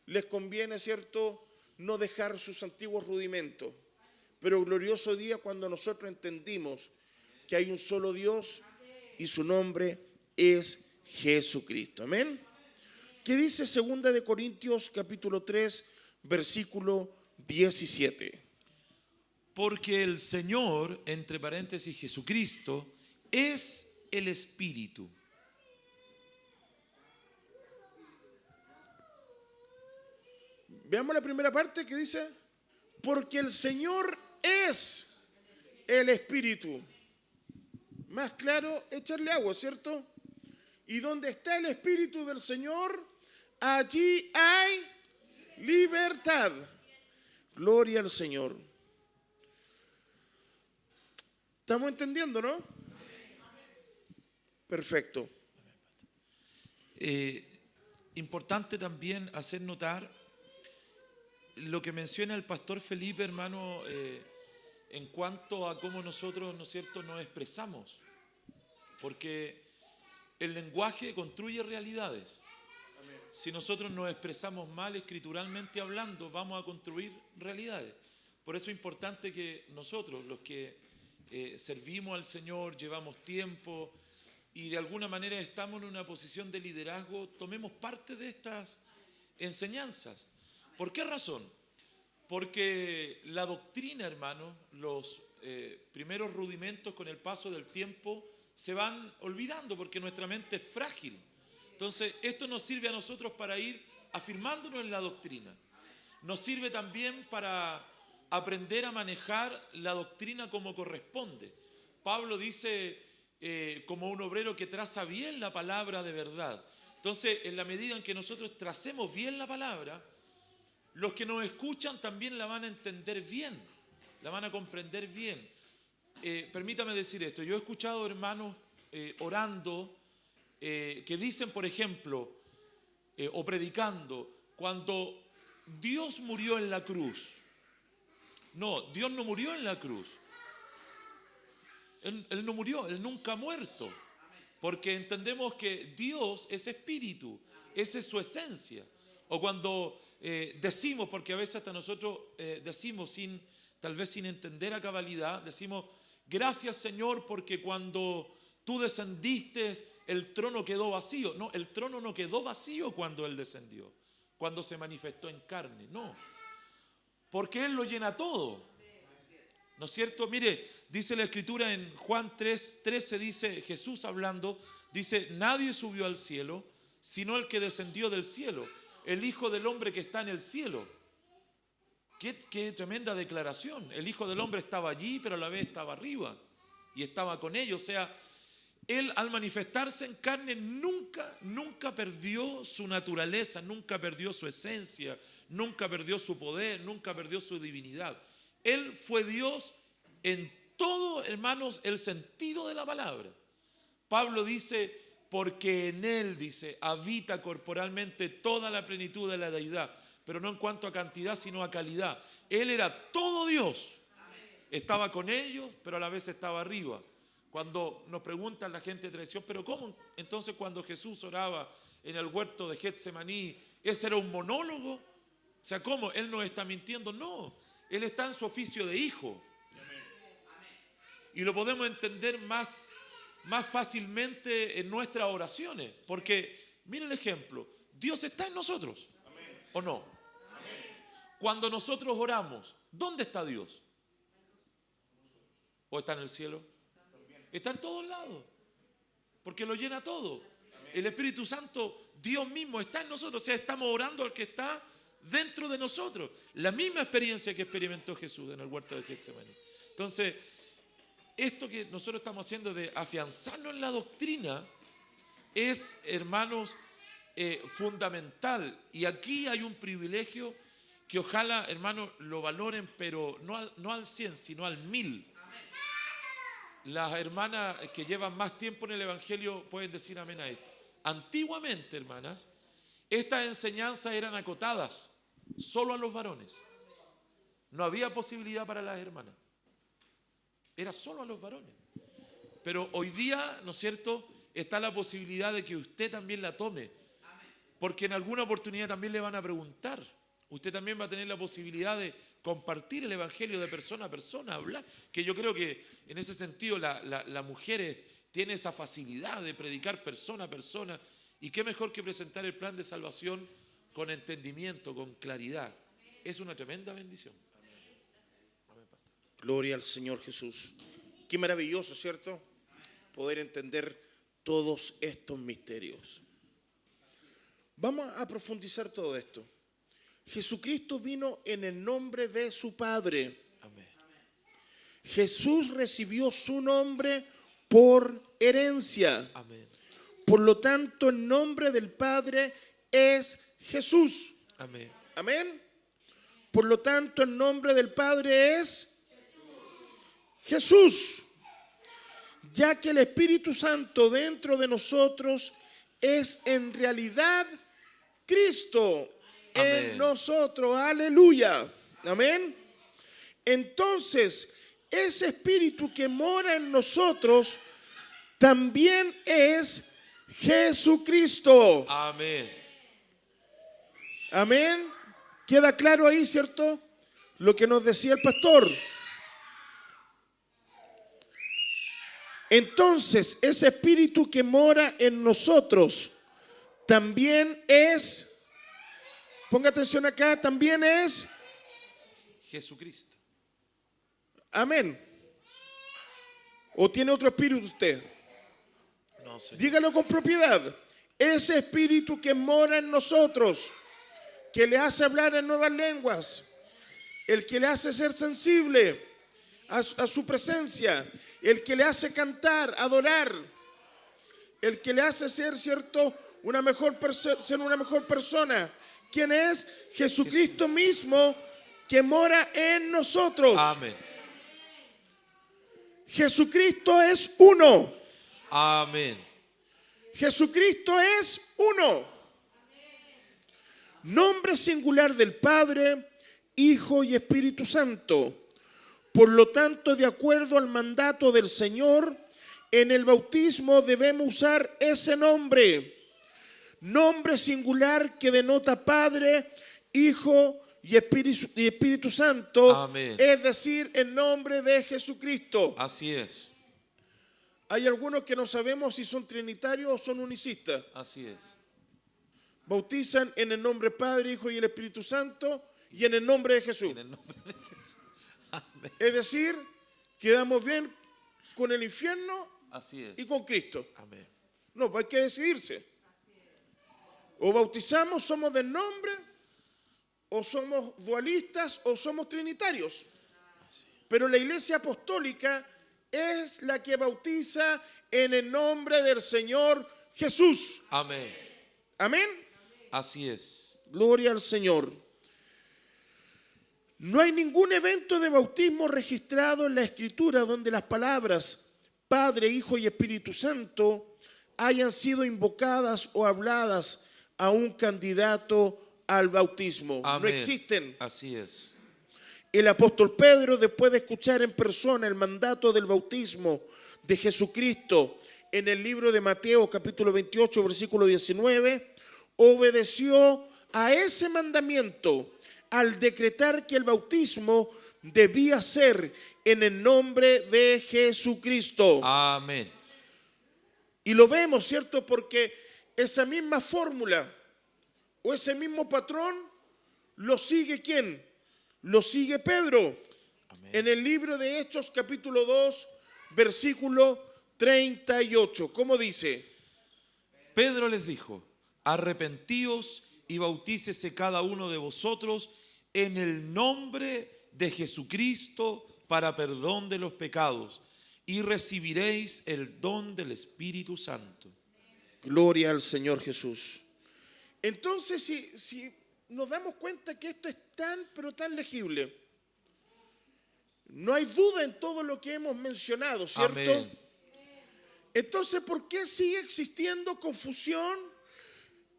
les conviene, cierto, no dejar sus antiguos rudimentos. Pero glorioso día cuando nosotros entendimos que hay un solo Dios y su nombre es Jesucristo. Amén. ¿Qué dice 2 de Corintios capítulo 3, versículo 17? Porque el Señor, entre paréntesis Jesucristo, es el Espíritu. Veamos la primera parte que dice, porque el Señor es el Espíritu. Más claro, echarle agua, ¿cierto? Y donde está el Espíritu del Señor, allí hay libertad. Gloria al Señor. ¿Estamos entendiendo, no? Perfecto. Importante también hacer notar lo que menciona el pastor Felipe, hermano, en cuanto a cómo nosotros, ¿no es cierto?, nos expresamos. Porque el lenguaje construye realidades. Si nosotros nos expresamos mal escrituralmente hablando, vamos a construir realidades. Por eso es importante que nosotros, los que servimos al Señor, llevamos tiempo y de alguna manera estamos en una posición de liderazgo, tomemos parte de estas enseñanzas. ¿Por qué razón? Porque la doctrina, hermano, los primeros rudimentos con el paso del tiempo se van olvidando porque nuestra mente es frágil. Entonces, esto nos sirve a nosotros para ir afirmándonos en la doctrina. Nos sirve también para aprender a manejar la doctrina como corresponde. Pablo dice, como un obrero que traza bien la palabra de verdad. Entonces, en la medida en que nosotros tracemos bien la palabra, los que nos escuchan también la van a entender bien, la van a comprender bien. Permítame decir esto, yo he escuchado hermanos orando, que dicen, por ejemplo, o predicando, cuando Dios murió en la cruz. No, Dios no murió en la cruz. Él no murió, Él nunca ha muerto. Porque entendemos que Dios es espíritu, esa es su esencia. O cuando decimos, porque a veces hasta nosotros decimos tal vez sin entender a cabalidad, decimos, gracias Señor porque cuando tú descendiste el trono quedó vacío. No, el trono no quedó vacío cuando Él descendió, cuando se manifestó en carne, no. Porque Él lo llena todo. ¿No es cierto? Mire, dice la Escritura en Juan 3:13, dice Jesús hablando, dice, nadie subió al cielo, sino el que descendió del cielo, el Hijo del Hombre que está en el cielo. Qué tremenda declaración. El Hijo del Hombre estaba allí, pero a la vez estaba arriba y estaba con ellos. O sea, Él al manifestarse en carne nunca perdió su naturaleza, nunca perdió su esencia, nunca perdió su poder, nunca perdió su divinidad. Él fue Dios en todo, hermanos, el sentido de la palabra. Pablo dice, porque en Él, dice, habita corporalmente toda la plenitud de la deidad, pero no en cuanto a cantidad, sino a calidad. Él era todo Dios. Estaba con ellos, pero a la vez estaba arriba. Cuando nos preguntan la gente de tradición, pero ¿cómo entonces cuando Jesús oraba en el huerto de Getsemaní, ese era un monólogo? O sea, ¿cómo? Él no está mintiendo. No, Él está en su oficio de hijo. Y lo podemos entender más fácilmente en nuestras oraciones. Porque, miren el ejemplo, Dios está en nosotros, ¿o no? Cuando nosotros oramos, ¿dónde está Dios? ¿O está en el cielo? Está en todos lados, porque lo llena todo. El Espíritu Santo, Dios mismo está en nosotros. O sea, estamos orando al que está dentro de nosotros. La misma experiencia que experimentó Jesús en el huerto de Getsemaní. Entonces, esto que nosotros estamos haciendo de afianzarnos en la doctrina es, hermanos, fundamental. Y aquí hay un privilegio que ojalá, hermanos, lo valoren, pero no al 100, sino al 1000. Las hermanas que llevan más tiempo en el Evangelio pueden decir amén a esto. Antiguamente, hermanas, estas enseñanzas eran acotadas solo a los varones. No había posibilidad para las hermanas. Era solo a los varones. Pero hoy día, ¿no es cierto?, está la posibilidad de que usted también la tome. Porque en alguna oportunidad también le van a preguntar. Usted también va a tener la posibilidad de compartir el Evangelio de persona a persona, hablar. Que yo creo que en ese sentido la mujer tiene esa facilidad de predicar persona a persona. Y qué mejor que presentar el plan de salvación con entendimiento, con claridad. Es una tremenda bendición. Gloria al Señor Jesús. Qué maravilloso, ¿cierto? Poder entender todos estos misterios. Vamos a profundizar todo esto. Jesucristo vino en el nombre de su Padre. Amén. Jesús recibió su nombre por herencia. Amén. Por lo tanto, el nombre del Padre es Jesús. Amén. Amén. Por lo tanto, el nombre del Padre es Jesús. Ya que el Espíritu Santo dentro de nosotros es en realidad Cristo. Amén. En nosotros, aleluya, amén. Entonces, ese Espíritu que mora en nosotros también es Jesucristo. Amén. Amén. Queda claro ahí, ¿cierto? Lo que nos decía el pastor. Entonces, ese Espíritu que mora en nosotros también es, ponga atención acá, también es Jesucristo. amén. ¿O tiene otro espíritu usted? No, Señor. Dígalo con propiedad. Ese espíritu que mora en nosotros, que le hace hablar en nuevas lenguas, el que le hace ser sensible a su presencia, el que le hace cantar, adorar, el que le hace ser, ¿cierto?, ser una mejor persona. ¿Quién es? Jesucristo mismo, que mora en nosotros. Amén. Jesucristo es uno. Amén. Jesucristo es uno. Nombre singular del Padre, Hijo y Espíritu Santo. Por lo tanto, de acuerdo al mandato del Señor, en el bautismo debemos usar ese nombre. Nombre singular que denota Padre, Hijo y Espíritu Santo. Amén. Es decir, el nombre de Jesucristo. Así es. Hay algunos que no sabemos si son trinitarios o son unicistas. Así es. Bautizan en el nombre Padre, Hijo y el Espíritu Santo y en el nombre de Jesús. En el nombre de Jesús. Amén. Es decir, quedamos bien con el infierno Así es. y con Cristo. Amén. No, pues hay que decidirse. O bautizamos, somos del nombre, o somos dualistas, o somos trinitarios. Pero la Iglesia Apostólica es la que bautiza en el nombre del Señor Jesús. Amén. Amén. Así es. Gloria al Señor. No hay ningún evento de bautismo registrado en la Escritura donde las palabras Padre, Hijo y Espíritu Santo hayan sido invocadas o habladas a un candidato al bautismo. Amén. No existen. Así es. El apóstol Pedro, después de escuchar en persona el mandato del bautismo de Jesucristo en el libro de Mateo capítulo 28 versículo 19, obedeció a ese mandamiento al decretar que el bautismo debía ser en el nombre de Jesucristo. Amén. Y lo vemos, ¿cierto? Porque esa misma fórmula o ese mismo patrón lo sigue ¿quién? Lo sigue Pedro. Amén. En el libro de Hechos capítulo 2 versículo 38. ¿Cómo dice? Pedro les dijo: arrepentíos y bautícese cada uno de vosotros en el nombre de Jesucristo para perdón de los pecados, y recibiréis el don del Espíritu Santo. Gloria al Señor Jesús. Entonces, si nos damos cuenta que esto es tan, pero tan legible, no hay duda en todo lo que hemos mencionado, ¿cierto? Amén. Entonces, ¿por qué sigue existiendo confusión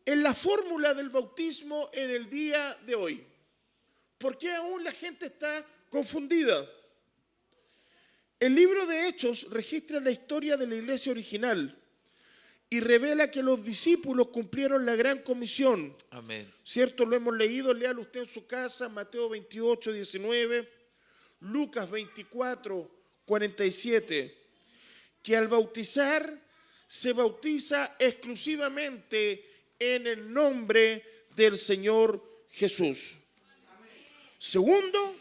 en la fórmula del bautismo en el día de hoy? ¿Por qué aún la gente está confundida? El libro de Hechos registra la historia de la iglesia original y revela que los discípulos cumplieron la gran comisión. Amén. ¿Cierto? Lo hemos leído, léalo usted en su casa, Mateo 28, 19, Lucas 24, 47, que al bautizar se bautiza exclusivamente en el nombre del Señor Jesús. Segundo,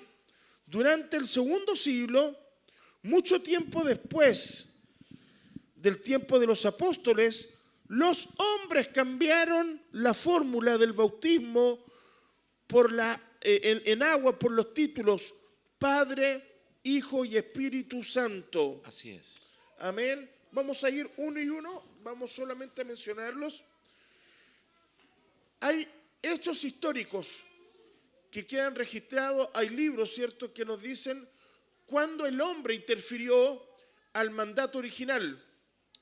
durante el segundo siglo, mucho tiempo después del tiempo de los apóstoles, los hombres cambiaron la fórmula del bautismo por en agua por los títulos Padre, Hijo y Espíritu Santo. Así es. Amén. Vamos a ir uno y uno, vamos solamente a mencionarlos. Hay hechos históricos que quedan registrados, hay libros, ¿cierto?, que nos dicen cuándo el hombre interfirió al mandato original.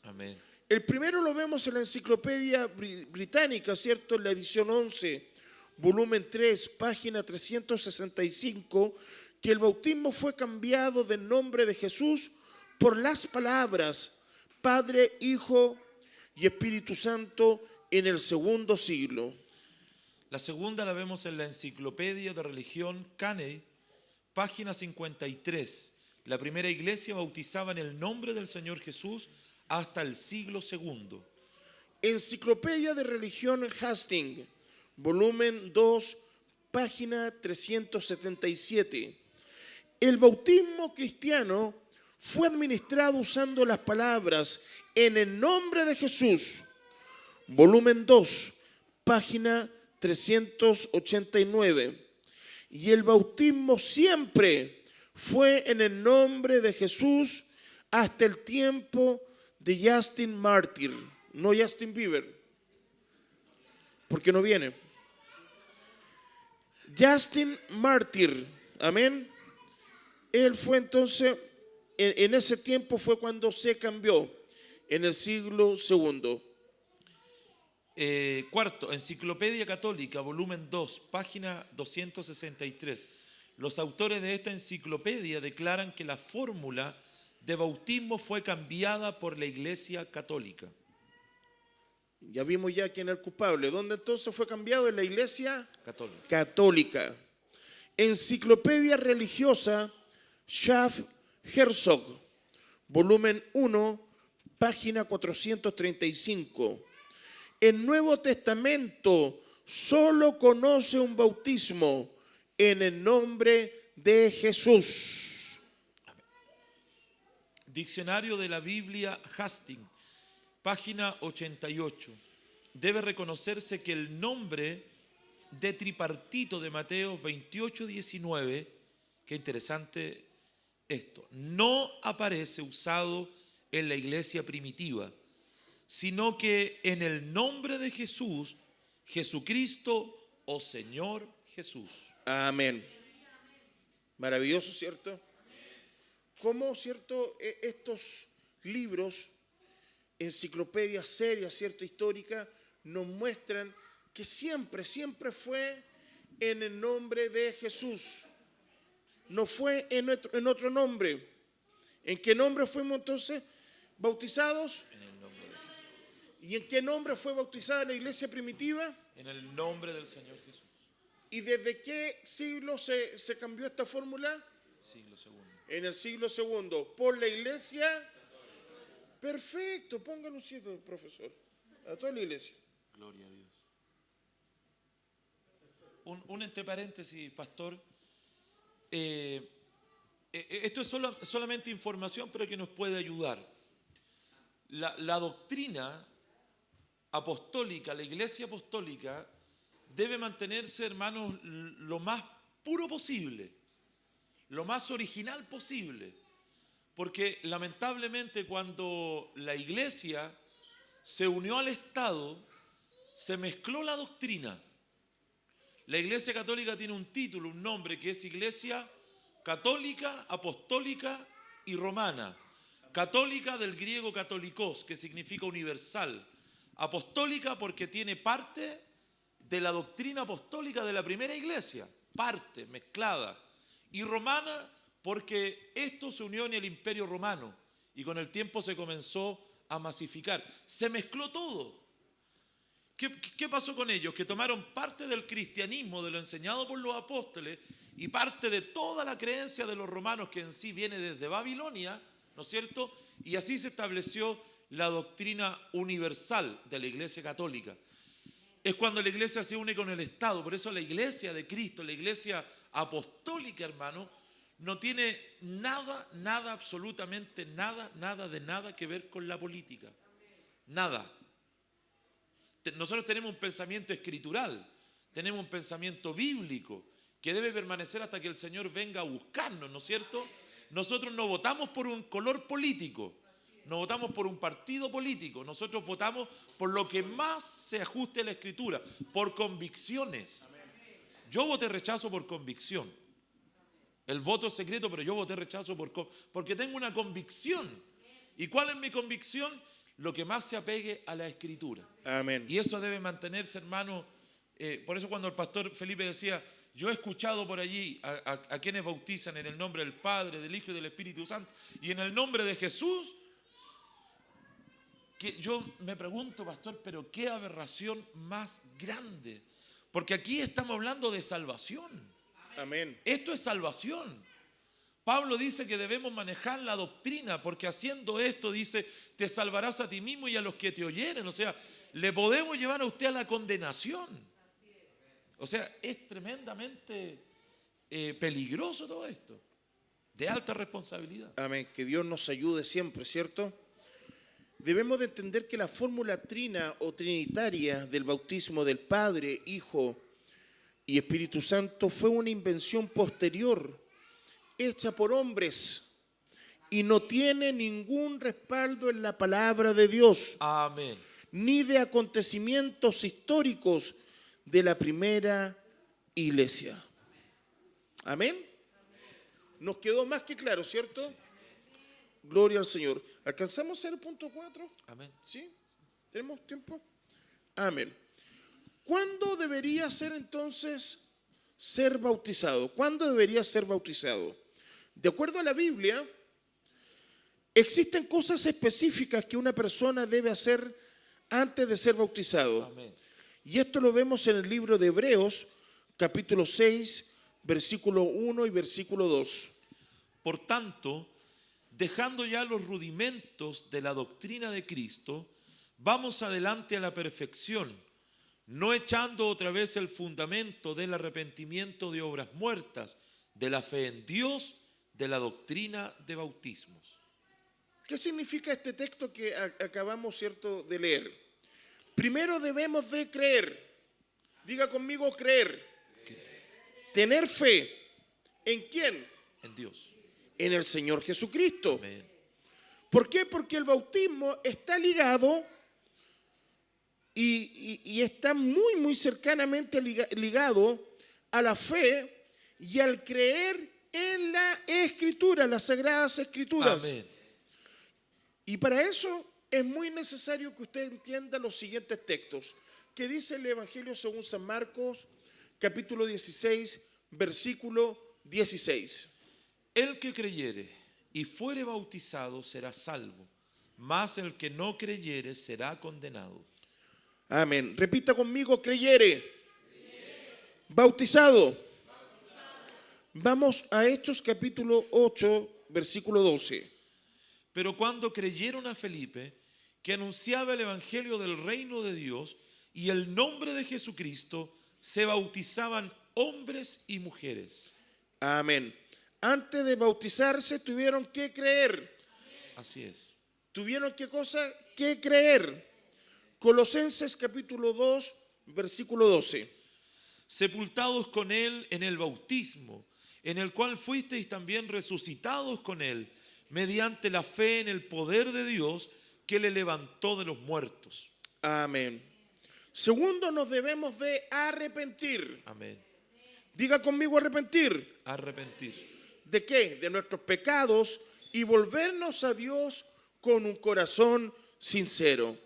Amén. El primero lo vemos en la Enciclopedia Británica, ¿cierto?, en la edición 11, volumen 3, página 365, que el bautismo fue cambiado del nombre de Jesús por las palabras Padre, Hijo y Espíritu Santo en el segundo siglo. La segunda la vemos en la Enciclopedia de Religión Caney, página 53. La primera iglesia bautizaba en el nombre del Señor Jesús hasta el siglo II. Enciclopedia de Religión Hastings, volumen 2, página 377. El bautismo cristiano fue administrado usando las palabras en el nombre de Jesús, volumen 2, página 389. Y el bautismo siempre fue en el nombre de Jesús hasta el tiempo de Justin Martyr, no Justin Bieber, porque no viene. Justin Martyr, amén. Él fue entonces, en ese tiempo fue cuando se cambió, en el siglo II. Cuarto, Enciclopedia Católica, volumen 2, página 263. Los autores de esta enciclopedia declaran que la fórmula de bautismo fue cambiada por la Iglesia Católica. Ya vimos ya quién es el culpable. ¿Dónde entonces fue cambiado? En la Iglesia Católica. Católica. Enciclopedia religiosa Schaff Herzog, volumen 1, página 435. El Nuevo Testamento solo conoce un bautismo en el nombre de Jesús. Diccionario de la Biblia Hastings, página 88. Debe reconocerse que el nombre de tripartito de Mateo 28, 19, qué interesante esto, no aparece usado en la iglesia primitiva, sino que en el nombre de Jesús, Jesucristo o Señor Jesús. Amén. Maravilloso, ¿cierto? Cómo, ¿cierto?, estos libros, enciclopedias serias, ¿cierto?, históricas, nos muestran que siempre fue en el nombre de Jesús. No fue en otro nombre. ¿En qué nombre fuimos entonces? Bautizados. en el nombre de Jesús. ¿Y en qué nombre fue bautizada la iglesia primitiva? En el nombre del Señor Jesús. ¿Y desde qué siglo se cambió esta fórmula? Siglo segundo. En el siglo segundo, por la iglesia. Perfecto, póngalo un 7, profesor. A toda la iglesia. Gloria a Dios. Un entre paréntesis, pastor. Esto es solamente información, pero que nos puede ayudar. La doctrina apostólica, la iglesia apostólica, debe mantenerse, hermanos, lo más puro posible, lo más original posible. Porque lamentablemente cuando la iglesia se unió al Estado, se mezcló la doctrina. La Iglesia Católica tiene un título, un nombre, que es Iglesia Católica, Apostólica y Romana. Católica del griego katolikos, que significa universal. Apostólica porque tiene parte de la doctrina apostólica de la primera iglesia, parte, mezclada. Y romana porque esto se unió en el Imperio Romano y con el tiempo se comenzó a masificar. Se mezcló todo. ¿Qué pasó con ellos? Que tomaron parte del cristianismo, de lo enseñado por los apóstoles, y parte de toda la creencia de los romanos, que en sí viene desde Babilonia, ¿no es cierto? Y así se estableció la doctrina universal de la Iglesia Católica. Es cuando la Iglesia se une con el Estado. Por eso la Iglesia de Cristo, la Iglesia apostólica, hermano, no tiene nada, absolutamente nada que ver con la política. Nada. Nosotros tenemos un pensamiento escritural, tenemos un pensamiento bíblico que debe permanecer hasta que el Señor venga a buscarnos, ¿no es cierto? Nosotros no votamos por un color político, no votamos por un partido político, nosotros votamos por lo que más se ajuste a la Escritura, por convicciones. Yo voté rechazo por convicción. El voto es secreto, pero yo voté rechazo porque tengo una convicción. ¿Y cuál es mi convicción? Lo que más se apegue a la Escritura. Amén. Y eso debe mantenerse, hermano. Por eso cuando el pastor Felipe decía, yo he escuchado por allí a quienes bautizan en el nombre del Padre, del Hijo y del Espíritu Santo, y en el nombre de Jesús, que yo me pregunto, pastor, pero qué aberración más grande. Porque aquí estamos hablando de salvación. Amén. Esto es salvación. Pablo dice que debemos manejar la doctrina, porque haciendo esto, dice, te salvarás a ti mismo y a los que te oyeren. O sea, le podemos llevar a usted a la condenación. O sea, es tremendamente peligroso todo esto, de alta responsabilidad. Amén. Que Dios nos ayude siempre, ¿cierto? Debemos de entender que la fórmula trina o trinitaria del bautismo del Padre, Hijo y Espíritu Santo fue una invención posterior, hecha por hombres, y no tiene ningún respaldo en la palabra de Dios. Amén. Ni de acontecimientos históricos de la primera iglesia. Amén. Nos quedó más que claro, ¿cierto? Sí. Gloria al Señor. ¿Alcanzamos a hacer el punto 4? Amén. ¿Sí? ¿Tenemos tiempo? Amén. ¿Cuándo debería ser entonces ser bautizado? ¿Cuándo debería ser bautizado? De acuerdo a la Biblia, existen cosas específicas que una persona debe hacer antes de ser bautizado. Amén. Y esto lo vemos en el libro de Hebreos, capítulo 6, versículo 1 y versículo 2. Por tanto, dejando ya los rudimentos de la doctrina de Cristo, vamos adelante a la perfección, no echando otra vez el fundamento del arrepentimiento de obras muertas, de la fe en Dios, de la doctrina de bautismos. ¿Qué significa este texto que acabamos, cierto, de leer? Primero debemos de creer. Diga conmigo, creer. Tener fe. ¿En quién? En Dios. En el Señor Jesucristo. Amén. ¿Por qué? Porque el bautismo está ligado y está muy cercanamente ligado a la fe y al creer en la Escritura, las Sagradas Escrituras. Amén. Y para eso es muy necesario que usted entienda los siguientes textos, que dice el Evangelio según San Marcos, capítulo 16, versículo 16. El que creyere y fuere bautizado será salvo, mas el que no creyere será condenado. Amén. Repita conmigo, creyere. Bautizado. Vamos a Hechos capítulo 8, versículo 12. Pero cuando creyeron a Felipe, que anunciaba el evangelio del reino de Dios y el nombre de Jesucristo, se bautizaban hombres y mujeres. Amén. Antes de bautizarse tuvieron que creer. Así es. ¿Tuvieron qué cosa? Que creer. Colosenses capítulo 2, versículo 12. Sepultados con él en el bautismo, en el cual fuisteis también resucitados con él, mediante la fe en el poder de Dios que le levantó de los muertos. Amén. Segundo, nos debemos de arrepentir. Amén. Diga conmigo arrepentir. Arrepentir. ¿De qué? De nuestros pecados y volvernos a Dios con un corazón sincero.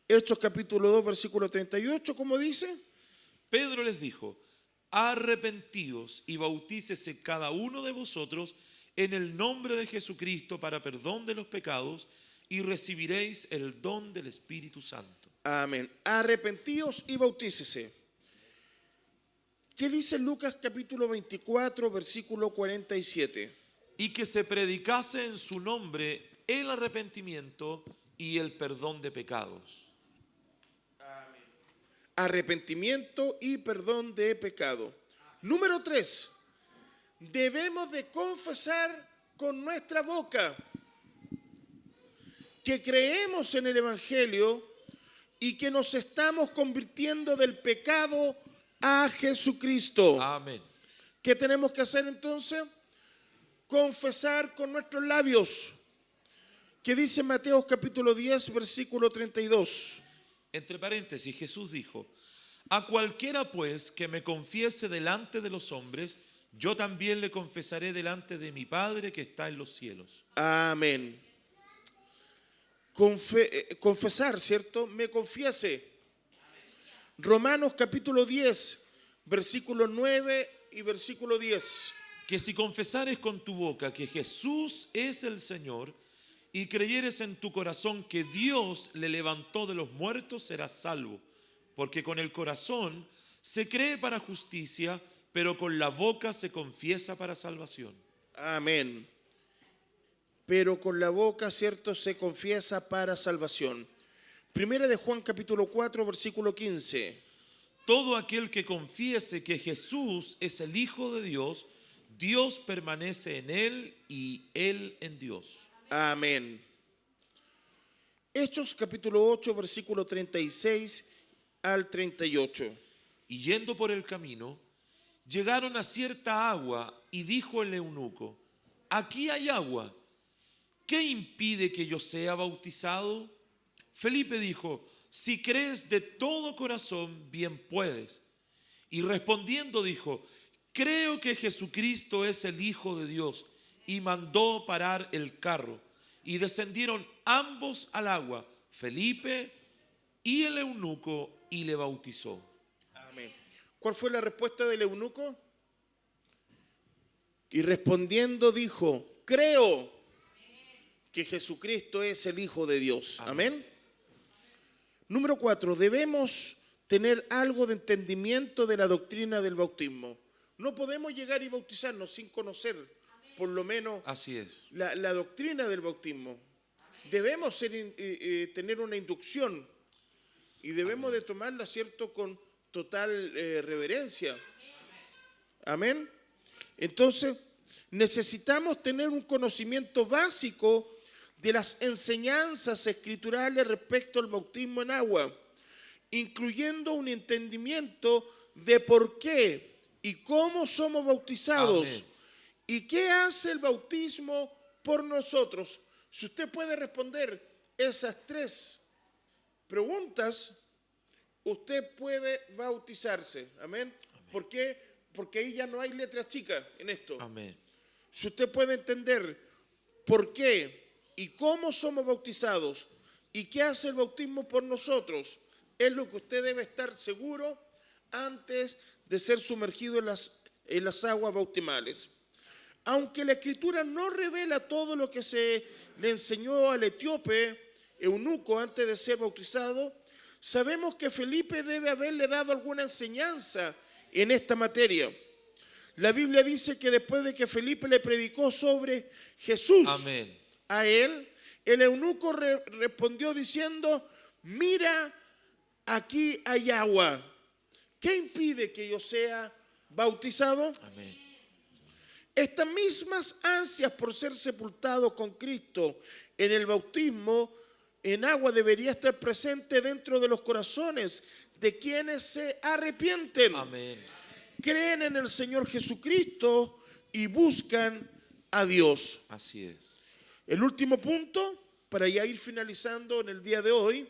Hechos capítulo 2, versículo 38, ¿cómo dice? Pedro les dijo: arrepentíos y bautícese cada uno de vosotros en el nombre de Jesucristo para perdón de los pecados y recibiréis el don del Espíritu Santo. Amén. Arrepentíos y bautícese. ¿Qué dice Lucas capítulo 24, versículo 47? Y que se predicase en su nombre el arrepentimiento y el perdón de pecados. Arrepentimiento y perdón de pecado. Número 3. Debemos de confesar con nuestra boca que creemos en el Evangelio y que nos estamos convirtiendo del pecado a Jesucristo. Amén. ¿Qué tenemos que hacer entonces? Confesar con nuestros labios. ¿Qué dice Mateo capítulo 10, versículo 32? Entre paréntesis, Jesús dijo: a cualquiera pues que me confiese delante de los hombres, yo también le confesaré delante de mi Padre que está en los cielos. Amén. Confesar, ¿cierto? Me confiese. Romanos capítulo 10, versículo 9 y versículo 10. Que si confesares con tu boca que Jesús es el Señor y creyeres en tu corazón que Dios le levantó de los muertos, serás salvo. Porque con el corazón se cree para justicia, pero con la boca se confiesa para salvación. Amén. Pero con la boca, ¿cierto?, se confiesa para salvación. Primera de Juan capítulo 4, versículo 15. Todo aquel que confiese que Jesús es el Hijo de Dios, Dios permanece en él y él en Dios. Amén. Hechos capítulo 8, versículo 36 al 38. Y yendo por el camino, llegaron a cierta agua y dijo el eunuco: aquí hay agua, ¿qué impide que yo sea bautizado? Felipe dijo: si crees de todo corazón, bien puedes. Y respondiendo dijo: creo que Jesucristo es el Hijo de Dios. Y mandó parar el carro. Y descendieron ambos al agua, Felipe y el eunuco, y le bautizó. Amén. ¿Cuál fue la respuesta del eunuco? Y respondiendo dijo: creo que Jesucristo es el Hijo de Dios. Amén. Número 4. Debemos tener algo de entendimiento de la doctrina del bautismo. No podemos llegar y bautizarnos sin conocer, por lo menos, Así es. la doctrina del bautismo. Debemos tener una inducción y debemos de tomarla, ¿cierto?, con total reverencia. Amén. Entonces, necesitamos tener un conocimiento básico de las enseñanzas escriturales respecto al bautismo en agua, incluyendo un entendimiento de por qué y cómo somos bautizados. Amén. ¿Y qué hace el bautismo por nosotros? Si usted puede responder esas 3 preguntas, usted puede bautizarse. Amén. ¿Por qué? Porque ahí ya no hay letras chicas en esto. Amén. Si usted puede entender por qué y cómo somos bautizados y qué hace el bautismo por nosotros, es lo que usted debe estar seguro antes de ser sumergido en las aguas bautismales. aunque la Escritura no revela todo lo que se le enseñó al etíope eunuco antes de ser bautizado, sabemos que Felipe debe haberle dado alguna enseñanza en esta materia. La Biblia dice que después de que Felipe le predicó sobre Jesús Amén. a él, el eunuco respondió diciendo: mira, aquí hay agua. ¿Qué impide que yo sea bautizado? Amén. Estas mismas ansias por ser sepultado con Cristo en el bautismo en agua debería estar presente dentro de los corazones de quienes se arrepienten, Amén. creen en el Señor Jesucristo y buscan a Dios. Así es. El último punto, para ya ir finalizando en el día de hoy: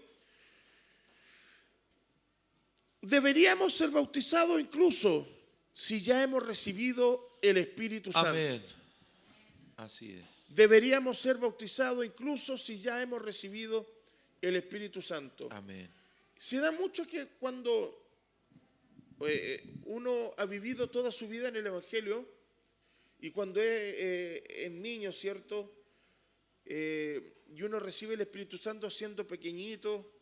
deberíamos ser bautizados incluso si ya hemos recibido el Espíritu Santo. Amén. Así es. Deberíamos ser bautizados incluso si ya hemos recibido el Espíritu Santo. Amén. Se da mucho que cuando uno ha vivido toda su vida en el Evangelio y cuando es niño, ¿cierto? Y uno recibe el Espíritu Santo siendo pequeñito,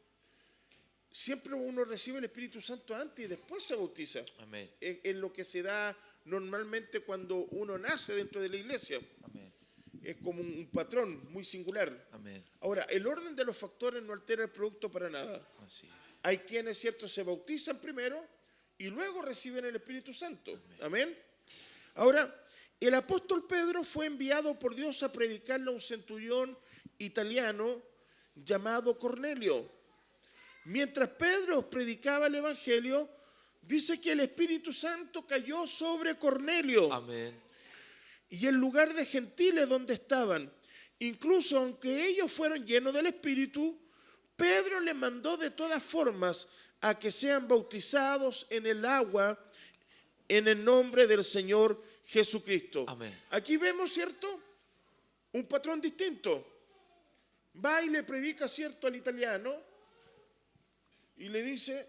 siempre uno recibe el Espíritu Santo antes y después se bautiza. Amén. Es lo que se da normalmente cuando uno nace dentro de la iglesia. Amén. Es como un patrón muy singular. Amén. Ahora, el orden de los factores no altera el producto para nada. Así es. Hay quienes, ¿cierto?, se bautizan primero y luego reciben el Espíritu Santo. Amén. Ahora, el apóstol Pedro fue enviado por Dios a predicarle a un centurión italiano llamado Cornelio. Mientras Pedro predicaba el Evangelio, dice que el Espíritu Santo cayó sobre Cornelio. Amén. Y el lugar de gentiles donde estaban, incluso aunque ellos fueron llenos del Espíritu, Pedro les mandó de todas formas a que sean bautizados en el agua en el nombre del Señor Jesucristo. Amén. Aquí vemos, ¿cierto?, un patrón distinto. Va y le predica, ¿cierto?, al italiano y le dice,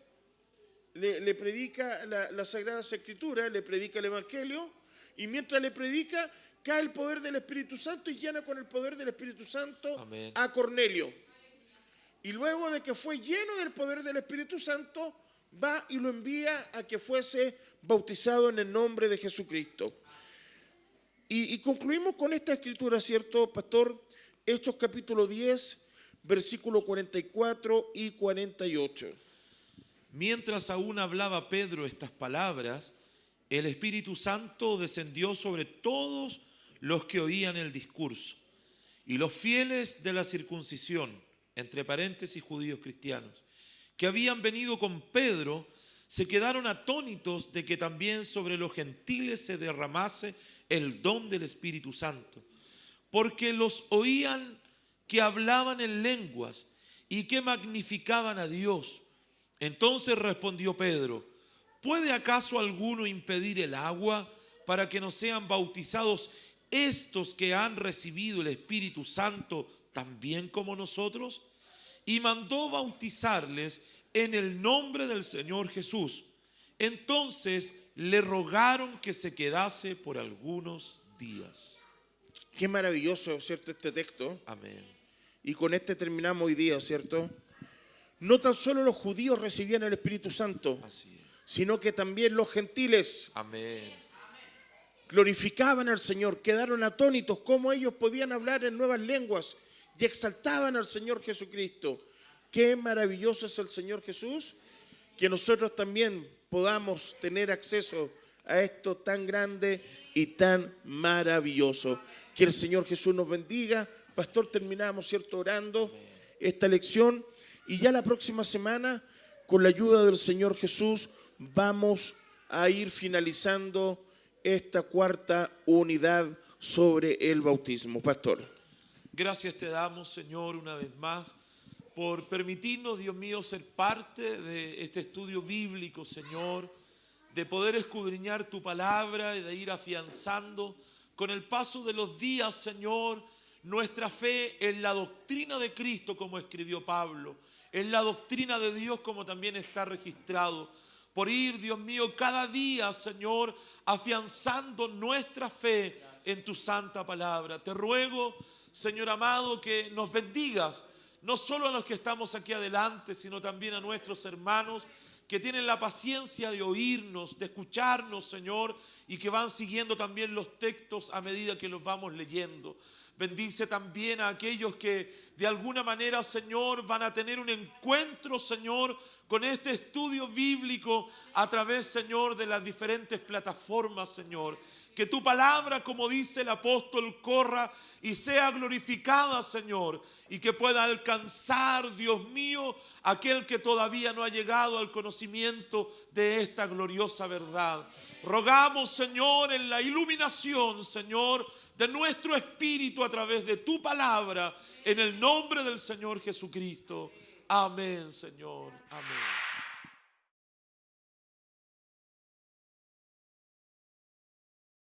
le predica la Sagrada Escritura, le predica el Evangelio, y mientras le predica cae el poder del Espíritu Santo y llena con el poder del Espíritu Santo Amén. a Cornelio. Y luego de que fue lleno del poder del Espíritu Santo, va y lo envía a que fuese bautizado en el nombre de Jesucristo. Y concluimos con esta escritura, ¿cierto, pastor? Hechos capítulo 10, versículo 44 y 48. Mientras aún hablaba Pedro estas palabras, el Espíritu Santo descendió sobre todos los que oían el discurso. Y los fieles de la circuncisión, entre paréntesis judíos cristianos, que habían venido con Pedro, se quedaron atónitos de que también sobre los gentiles se derramase el don del Espíritu Santo, porque los oían que hablaban en lenguas y que magnificaban a Dios. Entonces respondió Pedro: ¿puede acaso alguno impedir el agua para que no sean bautizados estos que han recibido el Espíritu Santo también como nosotros? Y mandó bautizarles en el nombre del Señor Jesús. Entonces le rogaron que se quedase por algunos días. Qué maravilloso, ¿cierto?, este texto. Amén. Y con este terminamos hoy día, ¿cierto? No tan solo los judíos recibían el Espíritu Santo, Así es. sino que también los gentiles Amén. glorificaban al Señor, quedaron atónitos cómo ellos podían hablar en nuevas lenguas y exaltaban al Señor Jesucristo. Qué maravilloso es el Señor Jesús, que nosotros también podamos tener acceso a esto tan grande y tan maravilloso. Que el Señor Jesús nos bendiga. Pastor, terminamos, ¿cierto?, orando esta lección, y ya la próxima semana, con la ayuda del Señor Jesús, vamos a ir finalizando esta cuarta unidad sobre el bautismo. Pastor. Gracias te damos, Señor, una vez más, por permitirnos, Dios mío, ser parte de este estudio bíblico, Señor, de poder escudriñar tu palabra y de ir afianzando con el paso de los días, Señor, nuestra fe en la doctrina de Cristo, como escribió Pablo, en la doctrina de Dios, como también está registrado, por ir, Dios mío, cada día, Señor, afianzando nuestra fe en tu santa palabra. Te ruego, Señor amado, que nos bendigas, no solo a los que estamos aquí adelante, sino también a nuestros hermanos que tienen la paciencia de oírnos, de escucharnos, Señor, y que van siguiendo también los textos a medida que los vamos leyendo. Bendice también a aquellos que de alguna manera, Señor, van a tener un encuentro, Señor, con este estudio bíblico a través, Señor, de las diferentes plataformas, Señor. Que tu palabra, como dice el apóstol, corra y sea glorificada, Señor, y que pueda alcanzar, Dios mío, aquel que todavía no ha llegado al conocimiento de esta gloriosa verdad. Rogamos, Señor, en la iluminación, Señor, de nuestro espíritu a través de tu palabra, en el nombre del Señor Jesucristo. Amén, Señor. Amén.